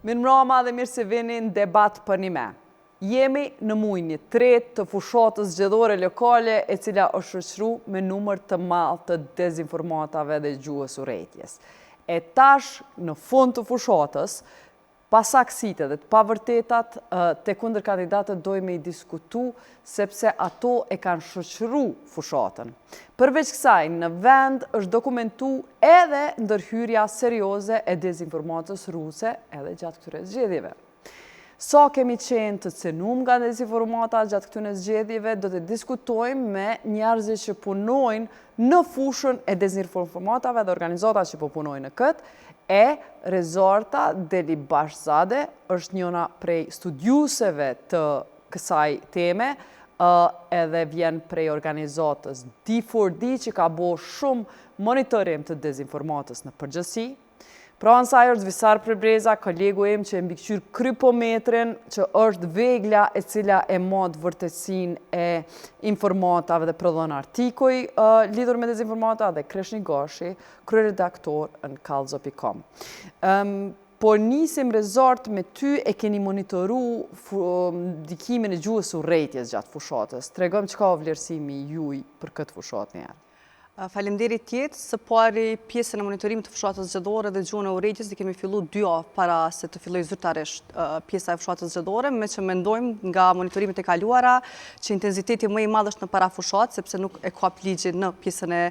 Mirëmbrëma dhe mirë se vini në debat për një me. Jemi në muajin e tretë të fushatës zgjedhore lokale, e cila është shoqëruar me numër të madh të dezinformatave dhe gjuhës urrëties. E tash, në fund të fushatës, pasaksitë dhe të pavërtetat të kundër kandidatët dojmë i diskutu sepse ato e kanë shoqëru fushatën. Përveç kësaj, në vend është dokumentu edhe ndërhyrja serioze e dezinformatës ruse edhe gjatë këtyre zgjedhjeve. Sa kemi qenë të cënum nga dezinformata gjatë këtyre zgjedhjeve, do të diskutojmë me njerëzit që punojnë në fushën e dezinformatave dhe organizata që po punojnë në këtë, e Rezorta Deli Bashzade është njëna prej studiuseve të kësaj teme, edhe vjen prej organizatës D4D që ka bo shumë monitorim të dezinformatës në përgjithësi. Pra nësaj është Visar Prebreza, kolegu im që e mbikëqyr krypometrin, që është vegla e cila e mod vërtetësin e informatave dhe prodhon artikuj lidhur me dezinformata, dhe Kreshni Gashi, kryeredaktor në Kallzo.com. Por nisim Rezort me ty e keni monitoru ndikimin e gjuhës urrëties gjatë fushatës. Tregom çka o vlerësimi juj për këtë fushatë njerë. Faleminderit tjetë, së pari pjesën e monitorimit të fushatës zgjedhore dhe gjuhën e urrëties, kemi fillu 2 javë para se të filloj zyrtarisht pjesa e fushatës zgjedhore, me që mendojmë nga monitorimit e kaluara që intensiteti më i madh është në para fushatë, sepse nuk e kap ligjin në pjesën e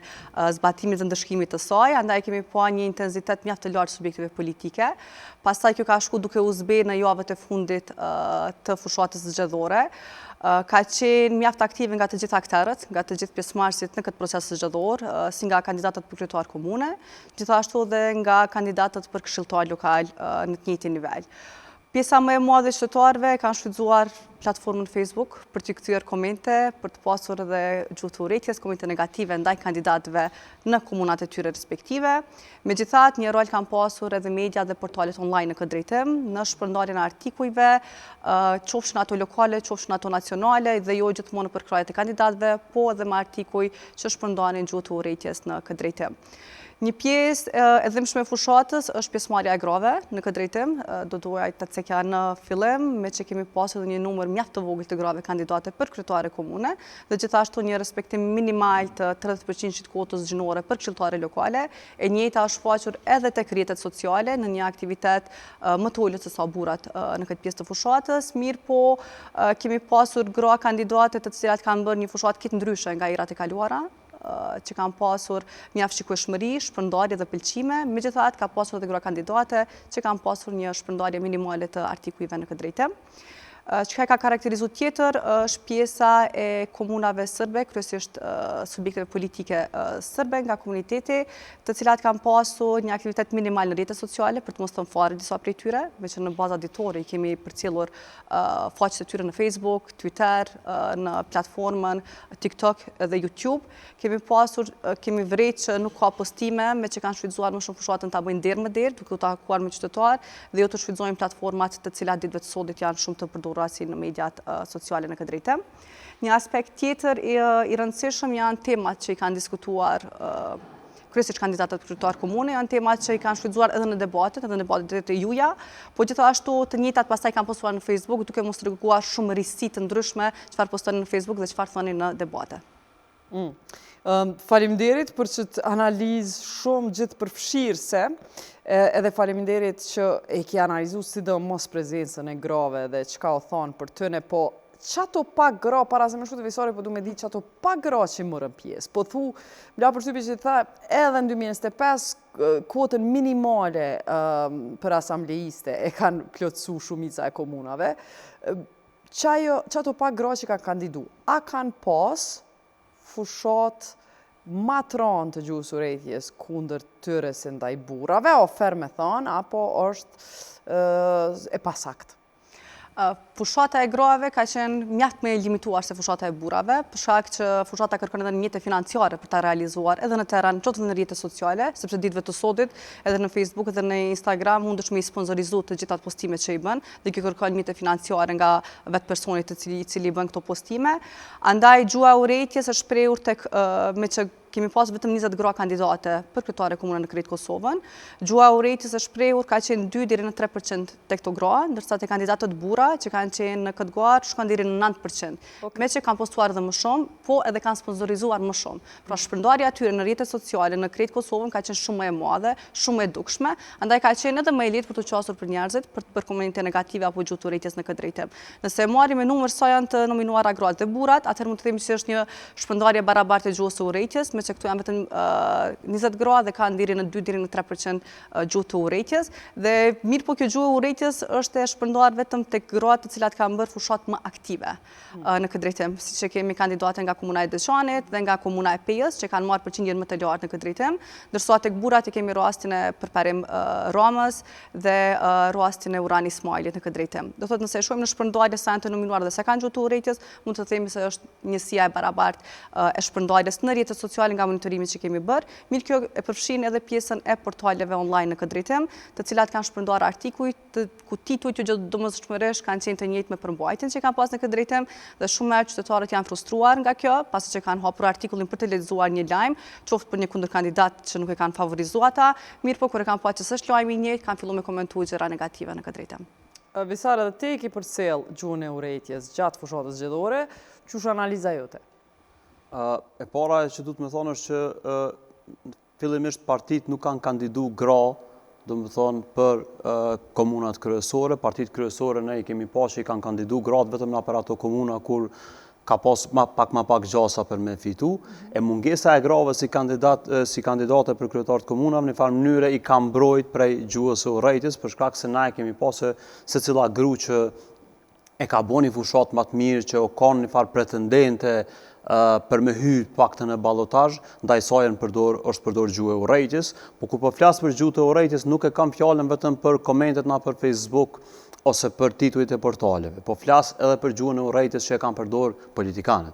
zbatimit dhe ndëshkimit të saj, andaj kemi pa një intensitet mjaft të lartë subjektive politike. Pastaj kjo ka shku duke u zbe në javët e fundit të fushatës zgjedhore. Ka qenë mjaft aktive nga të gjithë aktorët, nga të gjithë pjesëmarrësit në këtë proces zgjedhor, si nga kandidatët për kryetar komune, gjithashtu dhe nga kandidatët për këshilltar lokal në të njëjtin nivel. Pjesa më e madhe e qytetarëve kanë shfrytzuar platformën Facebook për të kthyer komente, për të pasur edhe gjuhë të urrëties, komente negative ndaj kandidatëve në komunat e tyre respektive. Megjithatë, një rol kanë pasur edhe media dhe portalet online në këtë drejtim, në shpërndarjen e artikujve, qofshin ato lokale, qofshin ato nacionale, dhe jo gjithmonë për krajet e kandidatëve, po edhe me artikuj që shpërndarin gjuhë të urrëties në këtë drejtim. Një pjesë e dhimbshme e fushatës është pjesëmarrja e grave në këtë drejtim, do duaj të cekja në fillim, me që kemi pasur një numër mjaft të vogël të grave kandidate për kryetare komune, dhe gjithashtu një respektim minimal të 30% të kvotës gjinore për këshilltare lokale, e njëjta është faqur edhe tek rrjetet sociale në një aktivitet më të ulët se sa burrat në këtë pjesë të fushatës, mirë po kemi pasur gra kandidate të cilat kanë bërë një fushatë kitë ndryshe nga erat e kaluara, që kanë pasur mjaft shikueshmëri, shpërndarje dhe pëlqime, megjithatë ka pasur edhe gra kandidate që kanë pasur një shpërndarje minimale të artikujve në këtë drejtim. Çka ka karakterizuar tjetër është pjesa e komunave serbe, kryesisht subjekteve politike serbe nga komuniteti, të cilat kanë pasur një aktivitet minimal në rrjetet sociale, për të mos thënë fare disa prej tyre, veç në baza ditore i kemi përcjellur faqet e tyre në Facebook, Twitter, në platformën TikTok dhe YouTube. Kemi vërejt që nuk ka postime, me që kanë shfrytzuar më shumë fushatën ta bëjnë derë më derë, duke u takuar me qytetar, dhe jo të shfrytëzojnë platformat të cilat ditëve të sodit janë shumë të përdorura si në mediat sociale në këtë drejtim. Një aspekt tjetër i rëndësishëm janë temat që i kanë diskutuar kryesisht kandidatët për kryetar komune, janë temat që i kanë shfrytzuar edhe në debatet e juja, po gjithashtu të njëjtat pastaj kanë postuar në Facebook, duke mos treguar shumë risi të ndryshme çfarë postojnë në Facebook dhe çfarë thonin në debate. Faleminderit për këtë analizë shumë gjithëpërfshirëse, edhe faleminderit që e ki analizu sidomos prezencën e grave dhe çka o thonë për tëne, po qato pak gra, para se më shku të Visari, po du me di qato pak gra që morën pjesë. Po thu, bla për shtypi që tha, edhe në 2025, kvotën minimale për asambleiste e kanë plotësu shumica e komunave. Qato pak gra që kanë kandidu, a kanë pas fushat matron të gjuhës urrëties kundër tyre se ndaj burrave, o ferm me thonë, apo është e pasakt? Fushata e grave ka qenë mjaft më e limituar se fushata e burrave, për shkak që fushata kërkon edhe mjete financiare për ta realizuar edhe në terren, qoftë në rrjetet sociale, sepse ditëve të sodit edhe në Facebook edhe në Instagram mundesh me i sponsorizu të gjitha postimet që i bën, dhe kjo kërkon mjete financiare nga vetë personi i cili bën këto postime. Andaj gjuha e urrëties është shprehur tek me që kemi pas vetëm 20 gra kandidate për kryetare komuna në krejt Kosovën. Gjua e urrejtjes e shprehur ka qenë 2 deri në 3% tek këto gra, ndërsa te kandidatët burra që kanë qenë në këtë garë shkon deri në 9%. Me që kanë postuar edhe më shumë, po edhe kanë sponsorizuar më shumë. Pra shpërndarja atyre në rrjetet sociale në krejt Kosovën ka qenë shumë më e madhe, shumë më e dukshme, andaj ka qenë edhe më e lehtë për të qasur për njerëzit për komente negative apo gjuhë të urrejtjes në këtë drejtim. Nëse e marrim me numër sa janë të nominuara gratë dhe burrat, atëherë mund të themi se është një shpërndarje barabartë e gjuhës së urrejtjes, me që këtu janë vetëm 20 gra dhe kanë deri në 2 deri në 3% gjuhë të urrejtjes, dhe mirë po kjo gjuhë e urrejtjes është e shpërndarë vetëm tek gratë të cilat kanë bërë fushat më aktive në këtë drejtim, siç e kemi kandidate nga komuna e Deçanit dhe nga komuna e Pejës që kanë marrë përqindjen më të lartë në këtë drejtim, ndërsa tek burrat i kemi rastin e përparim Ramës dhe rastin e Urani Ismailit në këtë drejtim. Do thotë nëse e shohim në shpërndarje sa janë të nominuar dhe sa kanë gjuhë të urrejtjes, mund të themi se është njësia e barabartë e shpërndarjes në rrjetet sociale nga monitorimi që kemi bërë. Mirë, kjo e përfshin edhe pjesën e portaleve online në këtë drejtim, të cilat kanë shpërndar artikuj ku titujt që domosdoshmërisht kanë qenë të njëjtë me përmbajtjen që kanë pas në këtë drejtim, dhe shumë herë qytetarët janë frustruar nga kjo, pasi që kanë hapur artikullin për të lexuar një lajm, qoftë për një kundërkandidat që nuk e kanë favorizuar ata, mirë po kur e kanë pasur që s'është lajmi i njëjtë, kanë filluar me komentuar gjëra negative në këtë drejtim. Visara, dhe te ki përcjell gjuhën e urrejtjes gjatë fushatës zgjedhore, çush analiza jote? E para që du të me thonë është që fillimisht partit nuk kanë kandidu gra, do më thonë për komunat kryesore, partit kryesore ne i kemi pa që i kanë kandidu gratë vetëm në për ato komuna kur ka pas pak gjasa për me fitu, e mungesa e grave si kandidate për kryetarët komunave në farë mënyre i kanë mbrojt prej gjuhës së urrejtjes, për shkak se na e kemi pa se cila gru që e ka bo një fushat më të mirë, që o kanë një farë pretendente për me hyrë paktën e balotazh, ndaj saj është përdor gjuhë e urrejtjes, po kur po flas për gjuhë të urrejtjes nuk e kam fjalën vetëm për komentet na për Facebook ose për titujt e portaleve, po flas edhe për gjuhën e urrejtjes që e kanë përdor politikanët.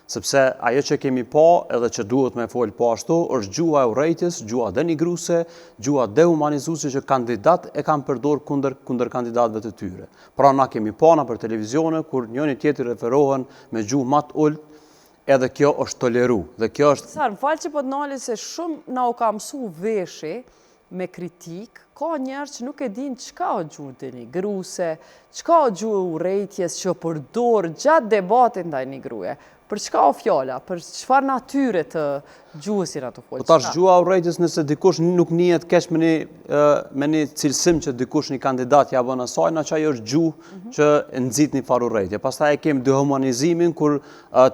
Sepse ajo që kemi pa edhe që duhet me fol po ashtu është gjuha e urrejtjes, gjuha denigruse, gjuha dehumanizuese që kandidat e kanë përdor kundër kandidatëve të tyre. Pra na kemi pa na për televizione kur njëri tjetri referohen me gjuhë më të ulët, edhe kjo është toleru. Dhe kjo është... Sa, më falë që po të nali se shumë na u ka mësu veshi me kritik, ka njerë që nuk e din çka o gjuhë denigruse, çka o gjuhë urrejtjes që përdor gjatë debatin ndaj një gruaje. Për çka o fjala, për çfarë natyre të gjuhës i ato folë? Po tash gjuha e urrejtjes nëse dikush nuk njihet keq me një cilësim që dikush një kandidat ja bën asaj, na çaj është gjuhë që nxit një farë urrejtje. Pastaj e kemi dehumanizimin kur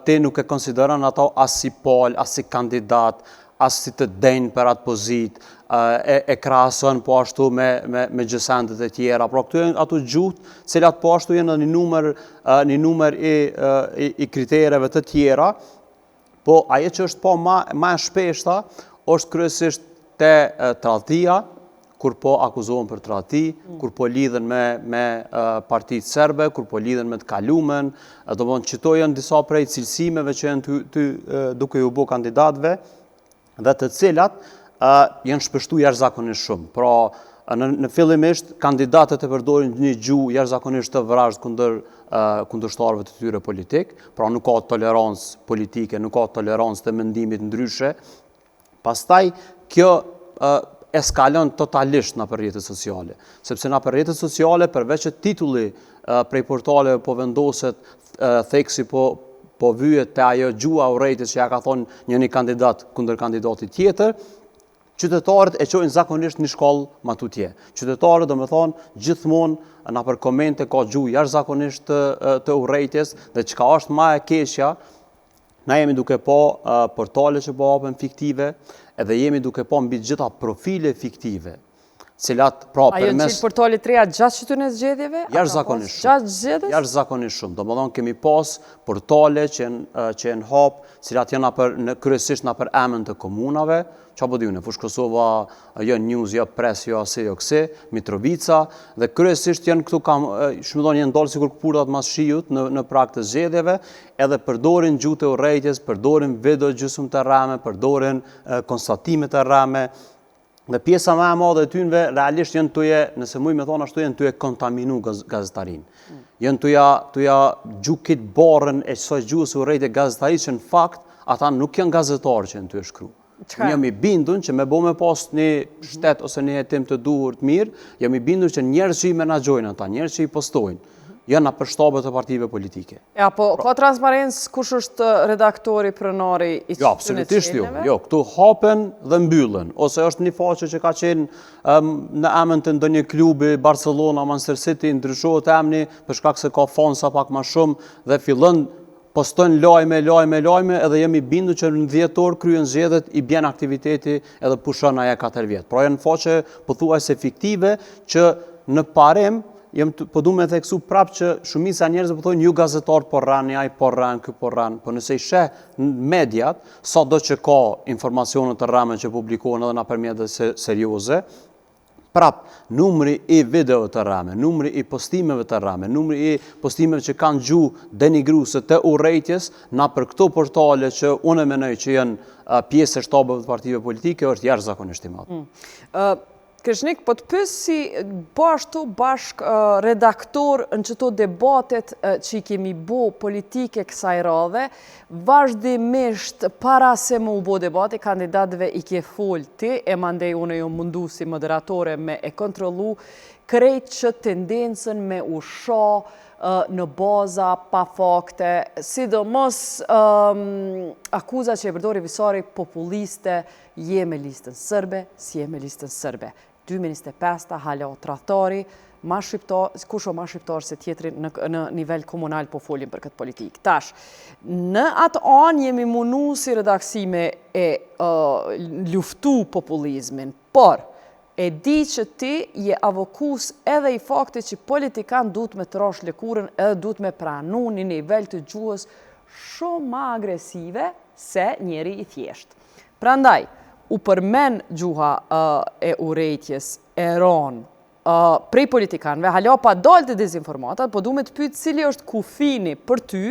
te nuk e konsideron ato as si pal, as si kandidat, as si të denjë për atë pozitë, e krahason po ashtu me gjësendet e tjera. Pra këtu janë ato gjuhë, cilat po ashtu janë një numër i kritereve të tjera, po ajo që është po më e shpeshta është kryesisht te tradhtia, kur po akuzohen për tradhti, kur po lidhen me partitë serbe, kur po lidhen me të kalumen, domthonë që to janë disa prej cilësimeve që janë duke u bë kandidatëve dhe të cilat janë shpeshtu jashtëzakonisht shumë. Pra, në fillimisht, kandidatët e përdorin një gjuhë jashtëzakonisht të vrasht kundërshtarëve të tyre politik, pra nuk ka tolerancë politike, nuk ka tolerancë të mendimit ndryshe. Pastaj, kjo eskalon totalisht në për rrjetet sociale. Sepse në për rrjetet sociale, përveç që titulli prej portaleve po vendoset, theksi po vyet të ajo gjuha urrejtjes që ja ka thonë një kandidat kundër kandidatit tjetër, qytetarët e çojnë zakonisht një shkallë më tutje. Qytetarët do me thonë gjithmonë në për komente ka gjuhë jashtëzakonisht të urrejtjes dhe çka është më e keqja, na jemi duke pa portale që po hapen fiktive, edhe jemi duke pa mbi gjitha profile fiktive, cilat pra përmes... Ajo qitë portale të reja gjatë qytetën e zgjedhjeve? Jashtëzakonisht shumë. Gjatë zgjedhjes? Jashtëzakonisht shumë. Domethënë kemi pas portale që janë hap, cilat janë kryesisht në për emën të komunave, qa po dijune, Fush Kosova, jo News, jo Pres, jo Ase, jo Kse, Mitrovica, dhe kryesisht janë këtu shmëdon janë dalë sikur këpurdat mas shiut në prag të zgjedhjeve, edhe përdorin gjuhë të urrejtjes, përdorin video gjysmë të rreme, përdorin konstatime të rreme, dhe pjesa më e madhe e tyre realisht janë tuje, nëse muj me thonë ashtu, janë tuje kontaminu gazetarin. Janë tuja gjukit barën e kësaj gjuhës urrejtje gazetarisë që në fakt ata nuk janë gazetarë që në të shkru. Unë jam i bindun që me bo me pas një shtet ose një jetim të duhur të mirë, jam i bindun që njerës që i menagjojnë ata, njerës që i postojnë, janë për shtabet e partive politike. Ja, po, ka transparencë kush është redaktori, pronari i Jo, absolutisht jo. Jo, këtu hapen dhe mbyllen. Ose është një faqe që ka qenë në emën të ndonjë klubi, Barcelona, Manchester City, ndryshohet emni për shkak se ka fonsa pak më shumë dhe fillon postojnë lajme, edhe jemi bindu që në 10 orë kryen zgjedhjet, i bjen aktiviteti edhe pushon aja 4 vjetë. Pra janë faqe pothuajse fiktive që në parim po du me theksu prapë që shumica njerëzve po thonë ju gazetar po rani, ai po ran, ky po ran, po nëse i sheh në mediat, sado që ka informacionet të rrame që publikohen edhe nëpërmjet dhe serioze, prap, numri i video të rrame, numri i postimeve të rrame, numri i postimeve që kanë gjuhë denigruese të urrejtjes, na për këto portale që unë e menoj që janë pjesë e shtabeve të partive politike, është jashtëzakonisht i madh. Krishnik, po të pyes si bashk redaktor në qëto debatet që i kemi bo politike kësaj radhe, vazhdimisht para se më u bo debate, kandidatëve i ke folë ti, e mandej unë jo mundu si moderatore me e kontrolu, krejt që tendencën me u sho në baza pa fakte, sidomos akuza që e përdori Visari populiste, je me listën sërbe, si je me listën sërbe. 2025 hala o trahtari, kush o ma shqiptar se tjetri në nivel komunal po folim për këtë politikë. Tash, në atë anë jemi munu si redaksime e luftu populizmin, por e di që ti je avokus edhe i fakti që politikan duhet me të rosh lëkurën edhe duhet me pranu një nivel të gjuhës shumë ma agresive se njeri i thjesht. Prandaj, u përmen gjuha e urrejtjes, e ronë prej politikanëve, hala pa dalë të dezinformatat, po du me të pytë cili është kufini për ty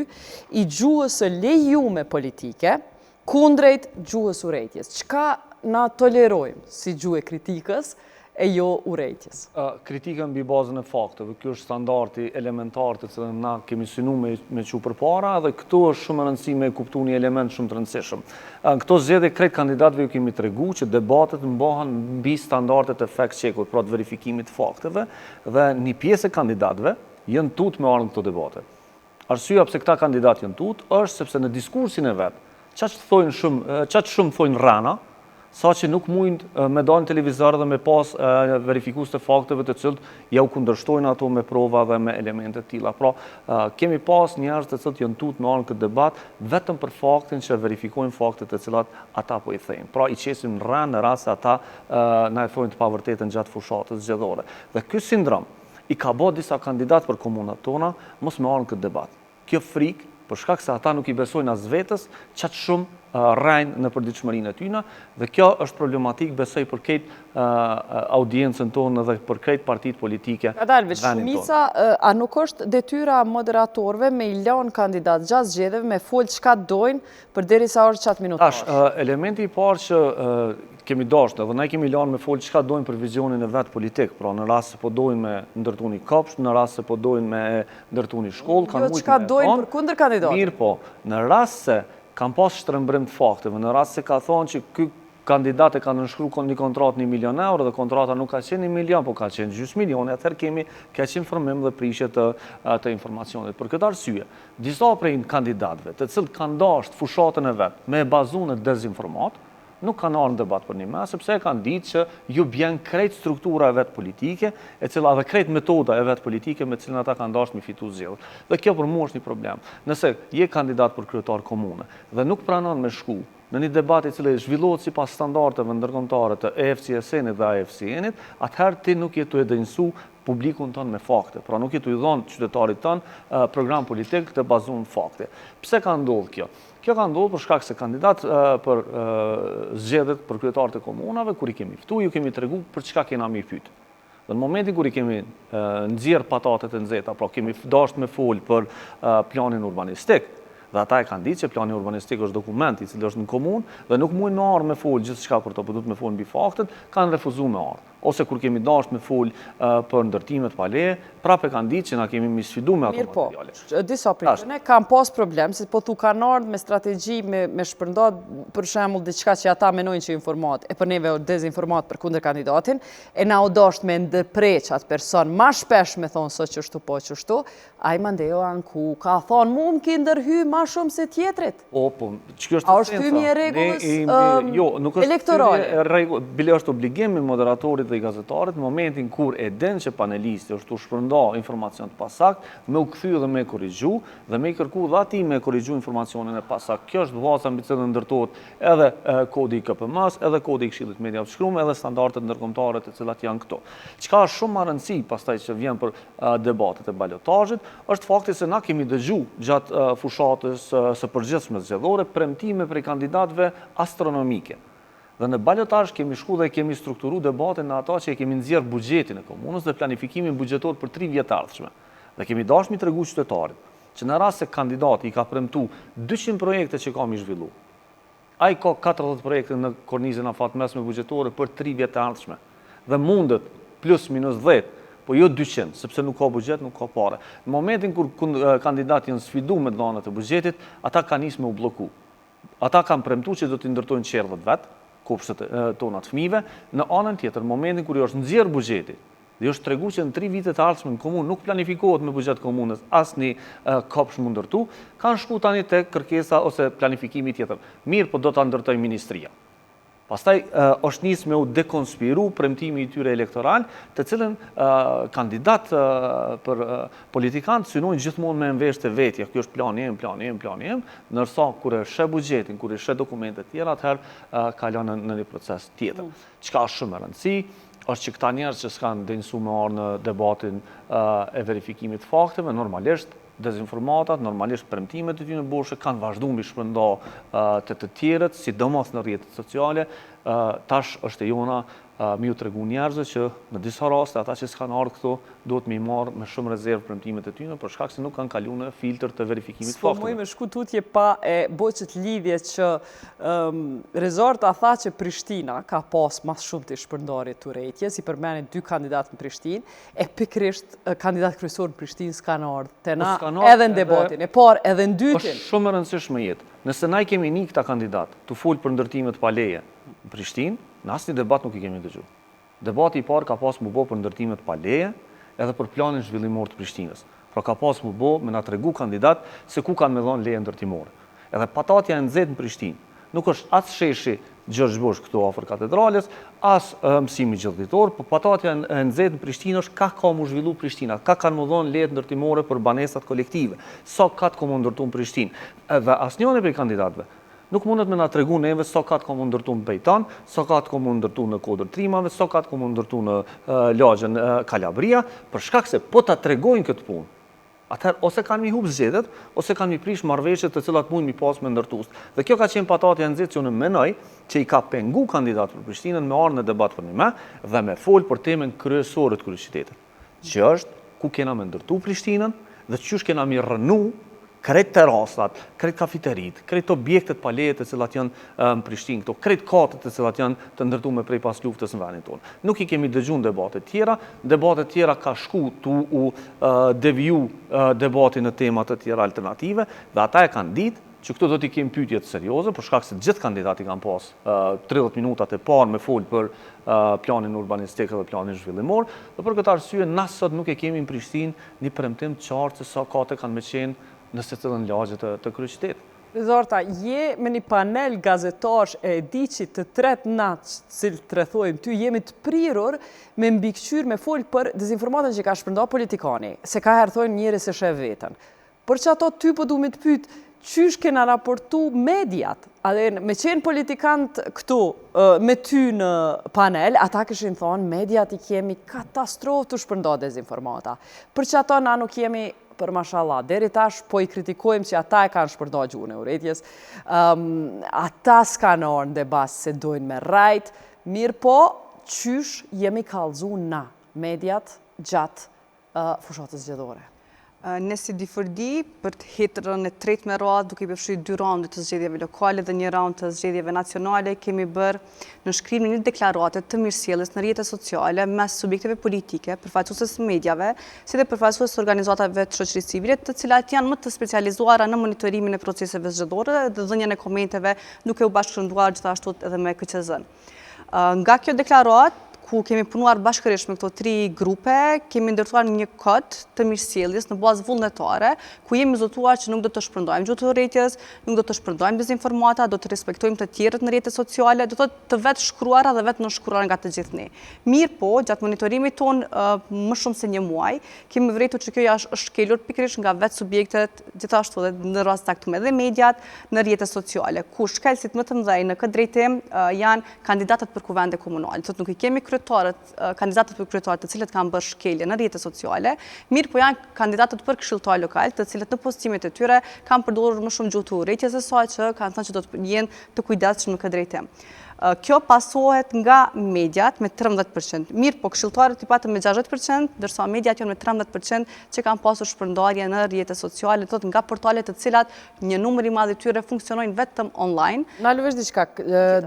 i gjuhës së lejume politike kundrejt gjuhës urrejtjes. Çka na tolerojmë si gjuhë e kritikës e jo urrejtjes? Kritika mbi bazën e fakteve. Ky është standardi elementar të cilën na kemi synu me çu përpara dhe këtu është shumë e rëndësishme me kuptu një element shumë të rëndësishëm. Këto zgjedhje krejt kandidatëve ju kemi tregu që debatet mbahen mbi standardet e fact checkut, pra të verifikimit të fakteve, dhe një pjesë e kandidatëve janë tut me ardhur në këto debate. Arsyeja pse këta kandidatë janë tut është sepse në diskursin e vet, çaq shumë thonë rana, sa që nuk mund me dalë në televizor dhe me pas verifikus të fakteve të cilët ja u kundërshtojnë ato me prova dhe me elemente tilla. Pra, kemi pas njerëz të cilët janë tut me ardhur në këtë debat vetëm për faktin që verifikojnë faktet të cilat ata po i thejnë. Pra, i qesim në rënë në rast se ata na e thojnë të pavërtetën gjatë fushatës zgjedhore. Dhe ky sindrom i ka bë disa kandidatë për komunat tona mos me ardhur në këtë debat. Kjo frikë për shkak se ata nuk i besojnë as vetës, çaq shumë rajnë në përditshmërinë e tyre, dhe kjo është problematik besoj për këtë audiencën tonë dhe për këtë partitë politike. Adalviç, shumica, a nuk është detyra moderatorëve me i lënë kandidat gjatë zgjedhjeve me folë çka dojnë përderisa është çat minutash? Elementi i parë që kemi dashur dhe ne kemi lënë me folë çka dojnë për vizionin e vet politik, pra në rast se po dojnë me ndërtuani kopsht, në rast se po dojnë me ndërtuani shkollë, kanë jo çka dojnë për kundër kandidatit. Mirë po, në rast se kanë pas shtrëmbrim të fakteve, në rast se ka thonë që ky kandidat e ka nënshkruar një kontratë 1 milion euro dhe kontrata nuk ka qenë 1 milion, po ka qenë gjysmë milioni, atëherë kemi keq informim dhe prishje të informacionit. Për këtë arsye, disa prej kandidatëve, të cilët kanë dashur fushatën e vet me bazuar në dezinformat, nuk kanë ardhur në debat për një mes, sepse kanë ditë që ju bjen krejt struktura e vet politike, e cila dhe krejt metoda e vet politike me cilën ata kanë dashur me fitu zgjedhjet. Dhe kjo për mua është një problem. Nëse je kandidat për kryetar komune dhe nuk pranon me shku në një debat i cili zhvillohet sipas standardeve ndërkombëtare të EFCSN-it dhe AFCN-it, atëherë ti nuk je tu edinsu publikun tonë me fakte. Pra nuk je tu i dhënë qytetarit tonë program politik të bazuar në fakte. Pse ka ndodhur kjo? Kjo ka ndodhur për shkak se kandidat për zgjedhjet për kryetarët e komunave, kur i kemi ftu, ju kemi tregu për çka kena mi pyet. Dhe në momentin kur i kemi nxjerr patatet e nxehta, pra kemi dashur me fol për planin urbanistik, dhe ata e kanë ditë që plani urbanistik është dokument i cili është në komunë dhe nuk mund me ardhur me fol gjithçka për to, por duhet me fol mbi faktet, kanë refuzuar me ardhur. ose kur kemi dashur me fol për ndërtimet pa leje, prapë kanë ditë që na kemi misfidu me ato materiale. Disa pritëne kanë pas problem, se po thu kanë ardhur me strategji me shpërndat, për shembull diçka që ata menojnë që informat, e për neve dezinformat për kundër kandidatin, e na u dasht me ndërpreq atë person, ma shpesh me thonë sot qështu po qështu, a i Mandeo Anku ka thonë mu më ki ndërhy ma shumë se tjetrit. Po, që kjo është A është thymi e regullës elektorale? Bile është obligim me moderatorit dhe i gazetarit, në momentin kur e den që panelisti është të shpërnda informacion të pasakt, me u këthy dhe me korrigju, dhe me i kërku dhe ati me korrigju informacionin e pasakt. Kjo është baza mbi cilën ndërtohet edhe kodi i KPM-s, edhe kodi i Këshillit Media të Shkruar, edhe standardet ndërkombëtare të cilat janë këto. Çka është shumë më rëndësi pastaj që vjen për debatet e balotazhit, është fakti se na kemi dëgju gjatë fushatës së përgjithshme zgjedhore premtime prej kandidatëve astronomike. Dhe në balotazh kemi shku dhe kemi strukturu debatin në ata që e kemi nxjerr buxhetin e komunës dhe planifikimin buxhetor për 3 vjet të ardhshme. Dhe kemi dashur mi tregu qytetarit që në rast se kandidati i ka premtu 200 projekte që ka mi zhvillu, ai ka 40 projekte në kornizën afat mesme buxhetore për 3 vjet të ardhshme. Dhe mundet plus minus 10, po jo 200, sepse nuk ka buxhet, nuk ka pare. Në momentin kur kandidati janë sfidu me dhënat e buxhetit, ata kanë nisë me u bloku. Ata kanë premtu që do t'i ndërtojnë qerdhët vetë, kopshtet tona të fëmijëve, në anën tjetër, në momentin kur është nxjerr buxheti, dhe është tregu që në 3 vitet e ardhshme në komunë nuk planifikohet me buxhet komunës asnjë kopsh mund ndërtu, kanë shku tani tek kërkesa ose planifikimi tjetër. Mirë, po do ta ndërtojë ministria. Pastaj është nisë me u dekonspiru premtimi i tyre elektoral, të cilën kandidat për politikanë synojnë gjithmonë me vesh të vetja. Kjo është plani im, nërsa kur e sheh buxhetin, kur e sheh dokumentet tjera, atëherë kalon në një proces tjetër. Çka është shumë e rëndësishme është që këta njerëz që s'kanë denjësu me arë në debatin e verifikimit të fakteve, normalisht dezinformatat, normalisht premtimet e tyre boshe kanë vazhduar mbi shpërnda të tjerët, sidomos në rrjetet sociale. Tash është e jona mi u tregu njerëzve që në disa raste ata që s'kanë ardhur këtu duhet me i marrë me shumë rezervë premtimet e tyre për shkak se nuk kanë kaluar në filtr të verifikimit të fakteve. S'po me shku tutje pa e boqët lidhje që Rezorta tha që Prishtina ka pas mas shumë të shpërndarje të urrejtje, si përmeni 2 kandidat në Prishtinë, e pikrisht kandidat kryesor në Prishtinë s'kanë ardhur te na edhe në debatin, e parë edhe në dytin. Është shumë e rëndësishme jetë. Nëse na i kemi një këta kandidat të fol për ndërtimet pa leje në Prishtinë, në asnjë debat nuk i kemi dëgjuar. Debati i parë ka pas më bë për ndërtimet pa leje edhe për planin zhvillimor të Prishtinës. Pra ka pas më bë me na tregu kandidat se ku kanë me dhënë leje ndërtimore. Edhe patatja e nxehtë në Prishtinë nuk është as sheshi Gjergj Bush këtu afër katedrales, as mësimi gjithditor, por patatja e nxehtë në Prishtinë është ka mu zhvillu Prishtina, ka kanë më dhënë leje ndërtimore për banesat kolektive, sa ka të komu ndërtu në Prishtinë. Edhe asnjëri prej kandidatëve nuk mundet me na tregu neve sa ka të komu ndërtu në Bejtan, sa ka të komu ndërtu në Kodër Trimave, sa ka të komu ndërtu në lagjen Kalabria, për shkak se po ta tregojnë këtë punë. Atëherë ose kanë mi hub zgjedhjet, ose kanë mi prish marrëveshjet të cilat mund mi pas me ndërtues. Dhe kjo ka qenë patatja e nxehtë që unë mendoj që i ka pengu kandidat për Prishtinën me ardhur në debat për një dhe me fol për temën kryesore të kryeqytetit, që është ku kena me ndërtu Prishtinën dhe çysh kena mi rënu krejt terasat, krejt kafiterit, krejt objektet pa leje të cilat janë në Prishtinë këto, krejt katët të cilat janë të ndërtuara prej pas luftës në vendin tonë. Nuk i kemi dëgjuar debatet tjera ka shku tu u deviju debatin në tema të tjera alternative dhe ata e kanë ditë që këtu do t'i kemi pyetje të serioze, për shkak se gjithë kandidati kanë pas 30 minutat e parë me fol për planin urbanistik dhe planin zhvillimor, dhe për këtë arsye na sot nuk e kemi në Prishtinë një premtim të qartë se sa kate kanë me qenë në secilën lagje të kryeqytetit. Rezorta, je me një panel gazetarësh e ediqit të 3 natë, cilë të rethojmë ty, jemi të prirur me mbikëqyr me fol për dezinformatën që ka shpërnda politikani, se ka herthojnë njëri se shef vetën. Për që ato ty po du me të pytë, qysh kena raportu mediat? Me qenë politikant këtu, me ty në panel, ata këshin thonë, mediat i kemi katastrofë të shpërnda dezinformata. Për që ato na nuk jemi për mashallah, deri tash po i kritikojmë që ata e kanë shpërnda gjuhën e urrejtjes, ata s'kanë orë në debat se dojnë me rajt, mirë po, qysh jemi kallëzu na, mediat, gjatë fushatës zgjedhore? Ne si D4D, për të hetërën e tretë me radhë, duke i përfshi 2 raunde të zgjedhjeve lokale dhe 1 raund të zgjedhjeve nacionale, kemi bërë në shkrimin një deklarate të mirësjelljes në rrjetet sociale mes subjekteve politike, përfaqësues medjave, si dhe përfaqësues organizatave të shoqërisë civile, të cilat janë më të specializuara në monitorimin e proceseve zgjedhore dhe dhënien e komenteve, duke u bashkëndruar gjithashtu edhe me KQZ-n. Nga kjo deklaratë, ku kemi punuar bashkërisht me këto 3 grupe, kemi ndërtuar një kod të mirësjelljes në bazë vullnetare, ku jemi zotuar që nuk do të shpërndajmë gjuhë të urrejtjes, nuk do të shpërndajmë dezinformata, do të respektojmë të tjerët në rrjetet sociale, do të vetë shkruara dhe vetë nënshkruara nga të gjithë ne. Mirë po, gjatë monitorimit ton më shumë se 1 muaj, kemi vërejtur që kjo është shkelur pikërisht nga vetë subjektet, gjithashtu edhe në rast caktuar edhe mediat në rrjetet sociale, ku shkelësit më të mëdhenj në këtë drejtim janë kandidatët për kuvende komunale. Thotë nuk i kemi kandidatët për kryetarët të cilët kanë bërë shkelje në rrjetet sociale, mirë po janë kandidatët për këshilltar lokal, të cilët në postimet e tyre kanë përdorur më shumë gjuhë të urrejtjes se sa që kanë thënë që do të jenë të kujdesshëm në këtë drejtim. Kjo pasohet nga mediat me 13%. Mirë, po këshilltarët i patën me 60%, ndërsa mediat janë me 13% që kanë pasur shpërndarje në rrjetet sociale, thotë nga portalet të cilat një numër i madh i tyre funksionojnë vetëm online. Na luvesh diçka,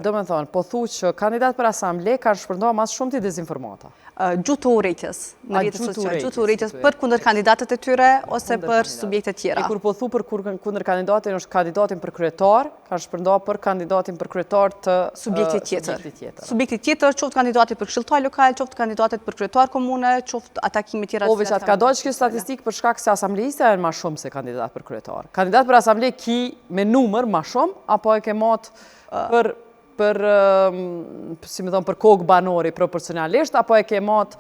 domethënë, po thu që kandidat për asamble kanë shpërndarë më shumë ti dezinformata. Gjuhë të urrejtjes në rrjetet sociale, gjuhë të urrejtjes për kundër kandidatët e tyre ose për subjekte tjera. E kur po thu për kundër kandidatin është kandidatin për kryetar, kanë shpërndarë për kandidatin për kryetar të subjekti tjetër. Subjekti tjetër, qoftë kandidati për këshilltar lokal, qoftë kandidatit për kryetar komune, qoftë atakime tjera. O, veçat ka dojë që kjo statistikë për shkak se asamblejista janë ma shumë se kandidat për kryetar. Kandidat për asamblej ki me numër ma shumë, apo e ke mot si me thonë, për kokë banori proporcionalisht, apo e ke mot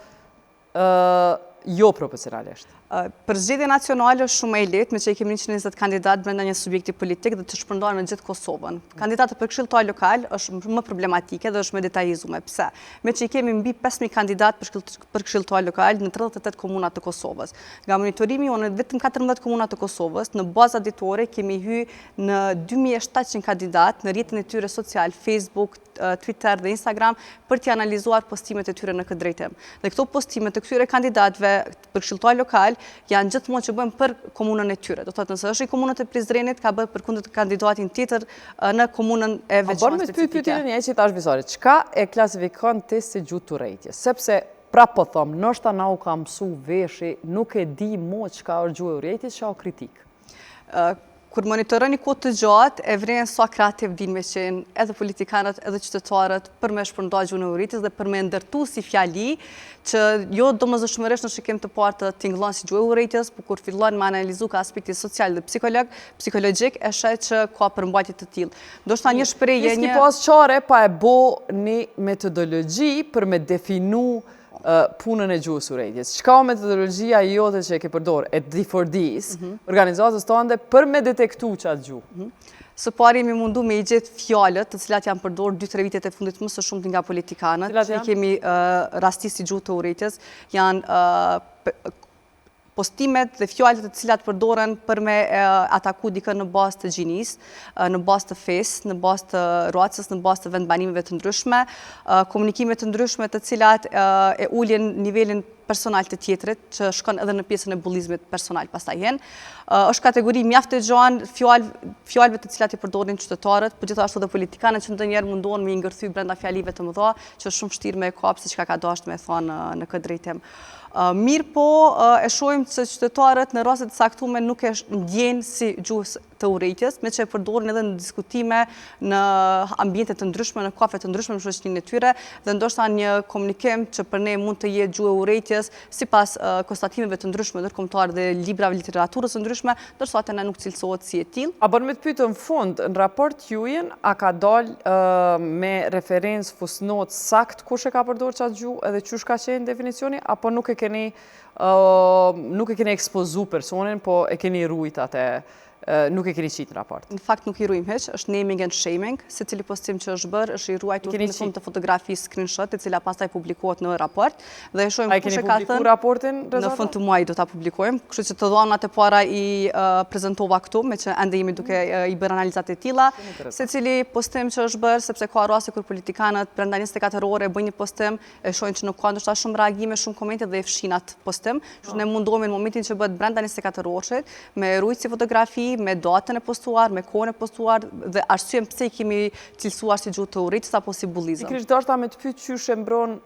jo proporcionalisht? Për zgjedhje nacionale është shumë e lehtë, me që i kemi 120 kandidat brenda një subjekti politik dhe të shpërndarë në gjithë Kosovën. Kandidatët për këshilltar lokal është më problematike dhe është më detajizume. Pse? Me që i kemi mbi 5.000 kandidat për këshilltar lokal në 38 komunat të Kosovës. Nga monitorimi në vetëm 14 komunat të Kosovës, në bazë ditore kemi hyrë në 2700 kandidat në rrjetin e tyre social, Facebook, Twitter dhe Instagram për t'i analizuar postimet e tyre në këtë drejtim. Dhe këto postimet të këtyre kandidatëve për këshilltar lokal janë gjithmonë që bëjmë për komunën e tyre. Do thotë nëse është i komunët e Prizrenit, ka bërë për kundër kandidatin tjetër në komunën e veçantë specifike. Bërë me pyetjen e që tash visorit, çka e klasifikon ti si gjuhë të urrejtjes? Sepse prapë po them, ndoshta na u ka mësu veshi, nuk e di mo çka është gjuhë e urrejtjes, çka është kritik. Kur monitoroni kohë të gjatë, e vren sa kreativ din me qenë edhe politikanët, edhe qytetarët për me shpërnda gjuhën e urrejtjes dhe për me ndërtu si fjali që jo domosdoshmërisht në shikim të parë të tingëllon si gjuhë e urrejtjes, por kur fillon me analizu ka aspekti social dhe psikologjik, e sheh që ka përmbajtje të tillë. Ndoshta një shprehje një pas çare pa e bo një metodologji për me definu punën e gjuhës urrejtjes. Çka o metodologjia jote që e ke përdor e D4Ds, organizatës tënde, për me detektu qatë gjuhë? Së pari mi mundu me i gjithë fjalët të cilat janë përdor 2-3 vitet e fundit më së shumti nga politikanët, që kemi rastisi gjuhë të urrejtjes, janë postimet dhe fjalët të cilat përdoren për me ataku dikën në bazë të gjinis, në bazë të fesë, në bazë të racës, në bazë të vendbanimeve të ndryshme, komunikime të ndryshme të cilat e ulin nivelin personal të tjetrit, që shkon edhe në pjesën e bullizmit personal pastaj hen. Është kategori mjaft e gjanë fjalëve të cilat i përdorin qytetarët, por gjithashtu edhe politikanët që ndonjëherë mundohen me i ngërthy brenda fjalive të mëdha, që është shumë vështirë me kap se çka ka dashur me thonë në këtë drejtim. Mirë po, e shohim se qytetarët në raste të caktuara nuk e ndjejnë si gjuhë të urrejtjes, me që e përdorin edhe në diskutime në ambiente të ndryshme, në kafe të ndryshme në shoqërinë e tyre, dhe ndoshta një komunikim që për ne mund të jetë gjuhë e urrejtjes sipas konstatimeve të ndryshme ndërkombëtare dhe librave literaturës së ndryshme, ndërsa atë nuk cilësohet si e tillë. A bën me të pyetën në fund, në raport juaj a ka dalë me referencë fusnot sakt kush e ka përdorur çat gjuhë edhe çush ka qenë definicioni, apo nuk e keni ekspozu personin, po e keni rujt atë nuk e keni qitë në raport. Në fakt nuk i ruajmë hiç, është naming and shaming, secili postim që është bërë është i ruajtur në formë të fotografi screenshot, e cila pastaj publikohet në raport dhe e shohim kush e ka thënë. Raportin në fund të muajit do ta publikojmë, kështu që të dhënat e para i prezantova këtu, me që ende jemi duke i bërë analizat e tilla. Secili postim që është bërë, sepse ka raste kur politikanët brenda 24 ore bëjnë një postim, e shohin që nuk ka ndoshta shumë reagime, shumë komente dhe e fshin atë postim. Kështu ne mundohemi në momentin që bëhet brenda 24 orësh me rujtësi fotografi, me datën e postuar, me kohën e postuar dhe arsyen pse i kemi cilësuar si gjuhë të urrëtitës apo si bullizëm. Pikërisht dashta me të pyet qysh e mbron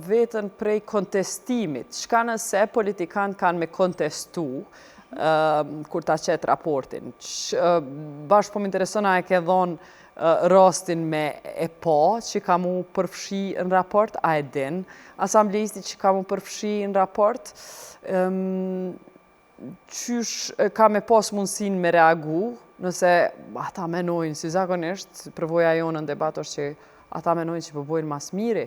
veten prej kontestimit. Çka nëse politikanë kanë me kontestu kur ta qet raportin. Bashkë po më intereson a e ke dhonë rastin me EPO që ka mu përfshi në raport, a e din, asamblejistit që ka mu përfshi në raport, qysh ka me pas mundësin me reagu, nëse ata menojnë, si zakonisht, përvoja jonë në debat është që ata menojnë që përbojnë mas miri,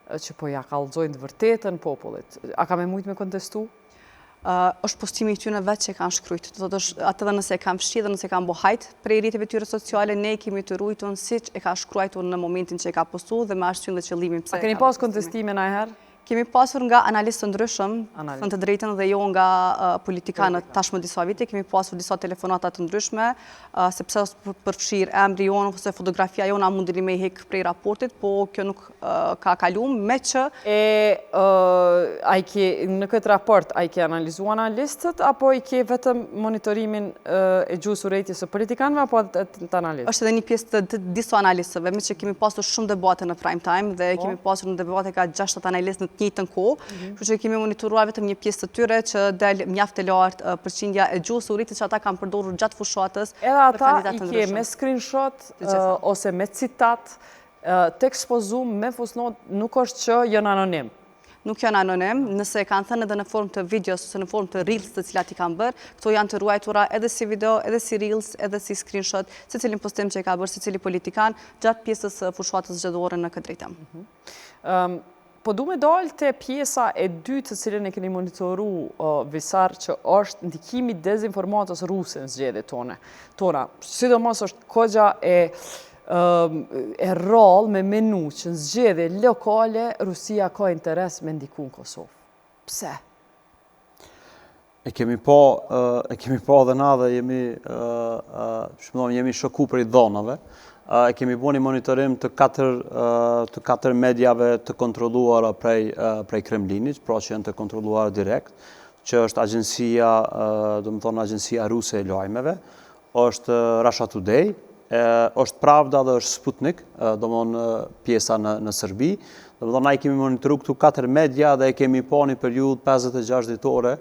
që po ja kallëzojnë të vërtetën popullit. A ka me mujtë me kontestu? Është postimi i tyre vetë që kanë shkruajt. Do të thotë atë dhe nëse e kanë fshi dhe nëse kanë bohajt prej rrjeteve tyre sociale, ne kemi të ruajtur siç e ka shkruar në momentin që e ka postuar dhe me arsyen dhe qëllimin pse. A keni pas kontestime ndonjëherë? Kemi pasur nga analistë të ndryshëm, thënë të drejtën dhe jo nga politikanët tashmë disa vite, kemi pasur disa telefonata të ndryshme, sepse është përfshirë emri jonë ose fotografia jonë a mundëri me i hek prej raportit, po kjo nuk ka kaluar me që... Në këtë raport, a i ke analizu analistët, apo i ke vetëm monitorimin e gjuhës urrëtitës së politikanëve, apo të analistë? Është edhe një pjesë të disa analistëve, me që kemi pasur shumë debate në prime time, dhe kemi pasur në debate ka 6 analistë në njëjtën kohë, kështu që kemi monitoruar vetëm një pjesë të tyre që del mjaft e lartë përqindja e gjuhës së urrëtitës që ata kanë përdorur gjatë fushatës. Edhe ata i ke me screenshot ose me citat të ekspozum me fusnot, nuk është që janë anonim. Nuk janë anonim, nëse kanë thënë edhe në formë të videos ose në formë të reels të cilat i kanë bërë, këto janë të ruajtura edhe si video, edhe si reels, edhe si screenshot, secilin postim që i ka bërë secili politikan gjatë pjesës fushatës zgjedhore në këtë drejtim. Po du me dalë të pjesa e dytë të cilën e keni monitoru Visar, që është ndikimi dezinformatës ruse në zgjedhjet tona. Sidomos është kogja e rol me menu që në zgjedhje lokale Rusia ka interes me ndiku në Kosovë. Pse? E kemi po dhe na dhe jemi shoku për i dhonave. E kemi bo një monitorim të 4 mediave të kontrolluara prej Kremlinit, pra që janë të kontrolluara direkt, që është agjensia ruse e lajmeve, është Russia Today, është Pravda dhe është Sputnik, pjesa në Serbi. Na i kemi monitoru këtu 4 media dhe e kemi po një periudhë 56 ditore,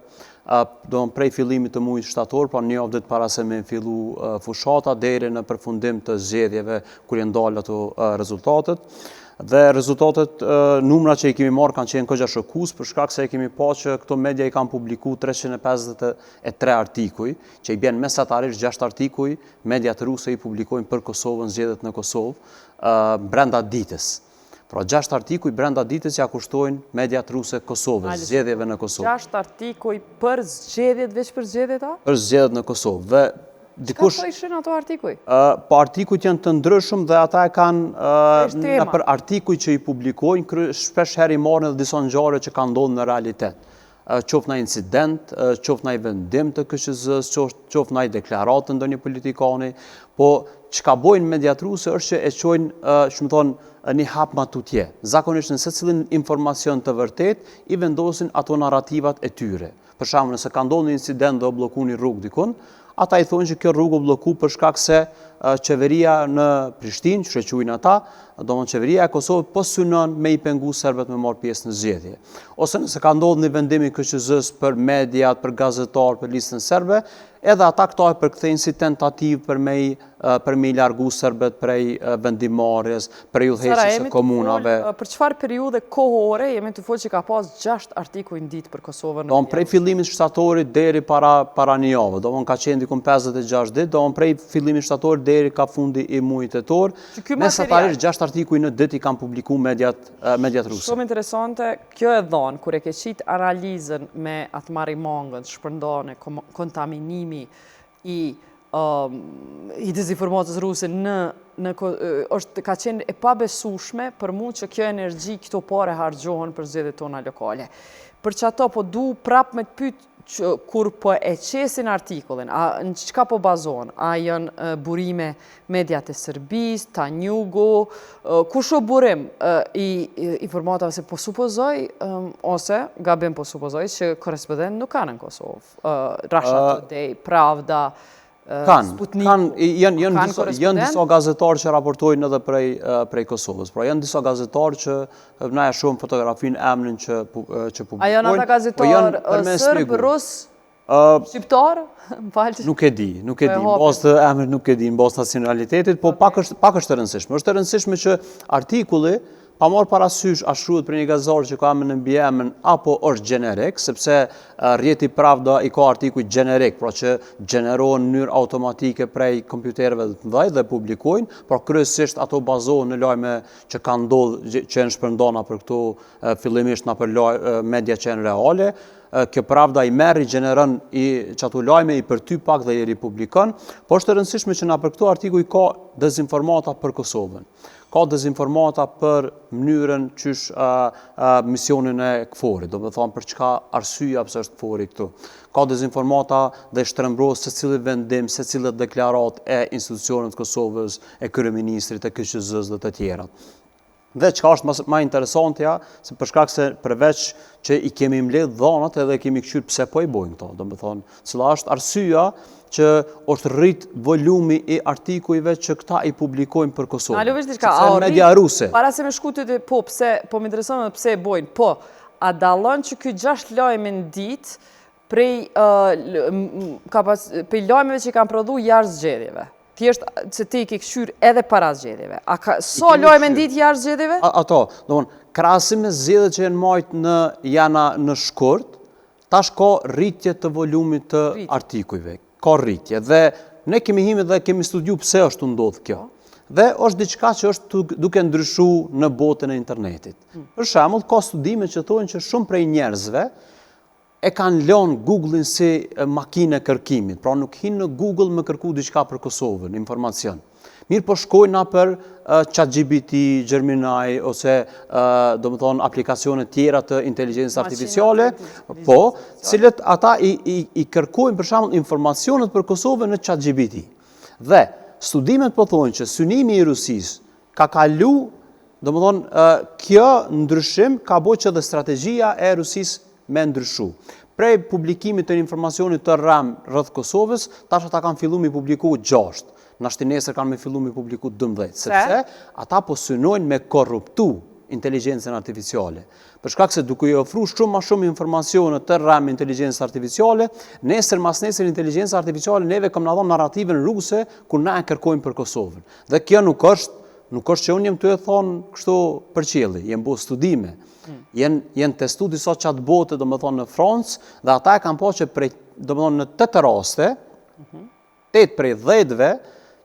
prej fillimit të muajit shtator, pra një javë para se me fillu fushata, deri në përfundim të zgjedhjeve kur janë dalë ato rezultatet. Dhe rezultatet, numra që i kemi marrë kanë qenë kogja shokues, për shkak se e kemi pa që këto media i kanë publiku 353 artikuj, që i bjen mesatarisht 6 artikuj, mediat ruse i publikojnë për Kosovën, zgjedhjet në Kosovë, brenda ditës. Pra 6 artikuj brenda ditës ja kushtojnë mediat ruse Kosovës, zgjedhjeve në Kosovë. 6 artikuj për zgjedhjet, veç për zgjedhjet ta? Për zgjedhjet në Kosovë. Çka po ishin ato artikuj? Po artikujt janë të ndryshëm dhe ata e kanë për artikuj që i publikojnë, shpesh herë i marrin edhe disa ngjarje që kanë ndodhur në realitet. Qoftë në incident, qoftë në vendim të KQZ-s, qoftë në deklaratë të ndonjë politikani, po çka bojnë mediat ruse është që e çojnë, një hap matutje. Zakonisht në secilin informacion të vërtet, i vendosin ato narrativat e tyre. Për shembull, nëse ka ndodhur një incident dhe o bllokuar një rrugë dikun, ata i thonë që kjo rrugë o blloku për shkak se qeveria në Prishtinë, që quajnë ata, domethënë qeveria e Kosovës po synon me i pengu serbët me marrë pjesë në zgjedhje. Ose nëse ka ndodhur një vendim i KQZ-s për mediat, për gazetar, për listën serbe, edhe ata këto e përkthejnë si tentativë për me i largu serbët prej vendimarrjes, prej udhëheqjes së komunave. Për çfarë periudhe kohore jemi të folë që ka pas 6 artikuj në ditë për Kosovën? Prej fillimit shtatorit deri para një javë, ka qenë diku 56 ditë, prej fillimit shtatorit deri ka fundi i muajit tetor, mesatarisht 6 artikuj në ditë i kanë publikuar mediat ruse. Shumë interesante, kjo e dhonë, kur e ke qit analizën me atë marimangën, shpërndane, kontaminimi i i dezinformatës ruse ka qenë e pabesueshme për mu që kjo energji, këto pare hargjohen për zgjedhjet tona lokale. Për që ato po du prap me të pyet kur po e qesin artikullin, në qka po bazohen? A janë burime mediat e Serbis, Tanjugu, kush o burim i informatave se po supozoj, ose gabim po supozoj, që korespondent nuk kanë në Kosovë. Russia Today, Pravda, janë disa gazetarë që raportojnë edhe prej Kosovës. Pra janë disa gazetarë që na e shohim fotografinë emrin që publikojnë. A janë ata gazetarë sërb, rus, shqiptar? Nuk e di, në bazë të emrit nuk e di, në bazë të nacionalitetit, po pak është të rëndësishme. Është të rëndësishme që artikulli pa marrë parasysh a shruhet për një gazetar që ka emrin në mbi emrin apo është gjenerik, sepse rrjeti Pravda i ka artikuj gjenerik, pra që gjenerohen në mënyrë automatike prej kompjuterëve të mëdhenj dhe publikojnë, por kryesisht ato bazohen në lajme që kanë ndodhur, që janë shpërndana për këto fillimisht na për media që janë reale. Kjo Pravda i merr, i gjeneron që ato lajme i përty pak dhe i ripublikon, por është e rëndësishme që na për këto artikuj ka dezinformata për Kosovën. Ka dezinformata për mënyrën qysh misionin e KFOR-it, do të thonë për çka arsyeja pse është KFOR-i këtu. Ka dezinformata dhe shtrembrohet secili vendim, secilë deklaratë e institucionit të Kosovës, e kryeministrit, e KQZ-s dhe të tjerat. Dhe çka është më interesantja, se për shkak se përveç që i kemi mbledh dhënat edhe kemi kqyr pse po i bojnë këto, do të thonë, cila është arsyeja që është rrit volumi i artikujve që këta i publikojnë për Kosovën. Sepse media ruse. Para se me shkutit po, po më intereson pse e bojnë, po, a dallon që ky 6 lajme në ditë prej lajmeve që kanë prodhu jashtë zgjedhjeve? Thjesht që ti i ke këshyr edhe para zgjedhjeve. A ka so lajme në ditë jashtë zgjedhjeve? Ato, krahasim me zgjedhjet që janë marrë në shkurt, tash ka rritje të volumit të artikujve. Ka rritje dhe ne kemi hime dhe kemi studiu pse është ndodhur kjo. Dhe është diçka që është duke ndryshuar në botën e internetit. Për shembull, ka studime që thonë që shumë prej njerëzve e kanë lënë Google-in si makinë e kërkimit, pra nuk hinë në Google me kërku diçka për Kosovën, informacion. Mirë po shkojnë për ChatGPT, Gemini, ose do më thonë aplikacione tjera të inteligencës artificiale, po, cilët ata i kërkojnë për shembull informacionet për Kosovën në ChatGPT. Dhe studimet po thonë që synimi i Rusisë ka kalu, do më thonë, kjo ndryshim ka bo që dhe strategjia e Rusisë me ndryshu. Prej publikimit të informacionit të rram rreth Kosovës, tash ata kanë fillu mi publiku 6. Nashti nesër kanë me fillu mi publiku 12, sepse ata po synojnë me korruptu inteligencën artificiale. Për shkak se duke i ofruar shumë më shumë informacione të rram inteligencës artificiale, nesër mas nesër inteligenca artificiale neve kam na dhënë narrativën ruse ku na e kërkojmë për Kosovën. Dhe kjo nuk është që unë jem të e thonë kështu për qielli, jem bo studime. Jenë testu disa chatbote, do më thonë, në Francë, dhe ata e kanë po që do më thonë, në 8 raste, 8 prej 10-ve,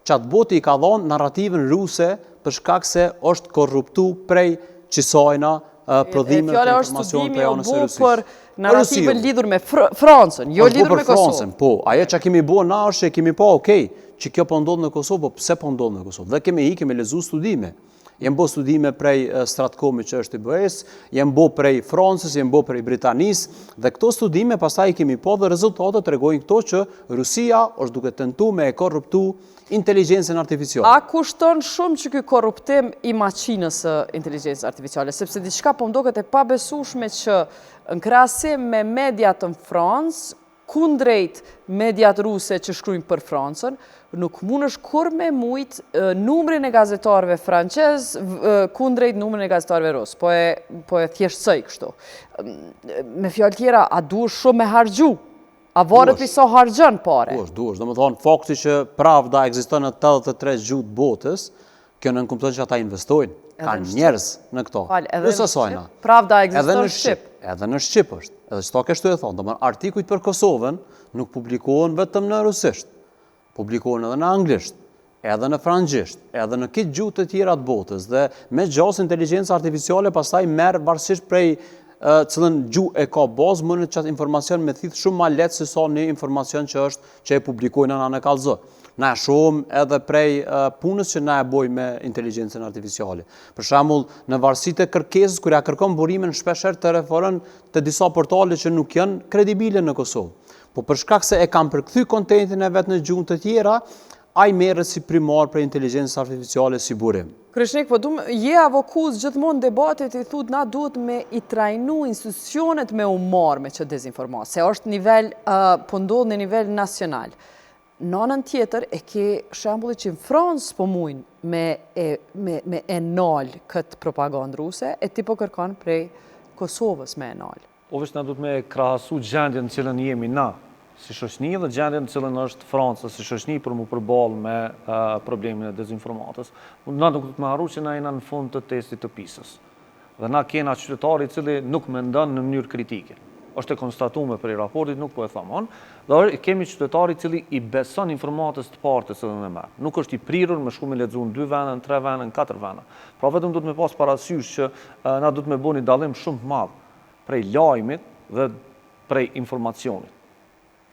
chatboti i ka dhonë narrativën ruse për shkak se është korruptu prej qisajna prodhime të informacion për janës e Rusisë. Për narrativën lidhur me Francën, jo lidhur me Kosovën. Po, ajo që kemi bo na është që kemi po, okej, që kjo po ndodhë në Kosovë, po pse po ndodhë në Kosovë? Dhe kemi lezu studime. Jem bo studime prej Stratkomi që është i BE-s, jem bo prej Francës, jem bo prej Britanisë, dhe këto studime pastaj kemi po dhe rezultatet tregojnë këto që Rusia është duke tentu me e korruptu inteligencën artificiale. A kushton shumë që ky korruptim i maqinës së inteligencës artificiale, sepse diçka po mdoket e pabesueshme që në krahasim me mediat në Francë, kundrejt mediat ruse që shkruajnë për Francën, nuk mund është kur me mujt numrin e gazetarëve francez kundrejt numrin e gazetarëve rus, po e thjeshtësoj kështu. Me fjalë tjera, a duhet shumë me harxhu? A varet pi sa harxhon pare? Duhet. Do të thonë, fakti që Pravda ekziston në 83 gjuhë të botës, kjo nënkupton që ata investojnë. Ka njerëz në këto. Edhe në Pravda ekziston në Shqip. Edhe në Shqip është. Edhe çto kështu e thonë. Domethënë artikujt për Kosovën nuk publikohen vetëm në rusisht. Publikohen edhe në anglisht, edhe në frangjisht, edhe në këtë gjuhë të tjera të botës. Dhe me gjasë inteligencë artificiale pastaj merr varësisht prej cilën gjuhë e ka bazë, mënë qatë informacion me thithë shumë ma letë se sa një informacion që e publikojnë në në kalzë. Na shumë edhe prej punës që na e boj me inteligencën artificiale. Për shembull, në varësitë e kërkesës, kur ja kërkon burimin, shpesher të referon të disa portale që nuk janë kredibile në Kosovë. Po për shkak se e kam përkthy kontentin e vetë në gjuhë të tjera, ai merret si primar për inteligencën artificiale si burim. Krishnik, po je avokus gjithmonë debatit i thut na duhet me i trajnu institucionet me u marrë me që dezinformat, se është nivel, po ndodh në nivel nacional. Në anën tjetër e ke shembulli që në Francë po mujnë me enal këtë propagandë ruse, e ti po kërkon prej Kosovës me enal. Ovesh na duhet me krahasu gjendjen në cilën jemi na, si shoqëni dhe gjendjen në cilën është Franca si shoqëni për mu përballë me problemin e dezinformatës. Na nuk do të marru që na jena në fund të testit të PISA-s. Dhe na kena qytetari i cili nuk mendon në mënyrë kritike. Është e konstatuar prej raportit, nuk po e thamon, dhe kemi qytetari i cili i beson informatës të parë të cilën e merr. Nuk është i prirur me shku me lexuar në 2 vende, në 3 vende, në 4 vende. Pra vetëm duhet me pas parasysh që na duhet me bëni dallim shumë të madh prej lajmit dhe prej informacionit.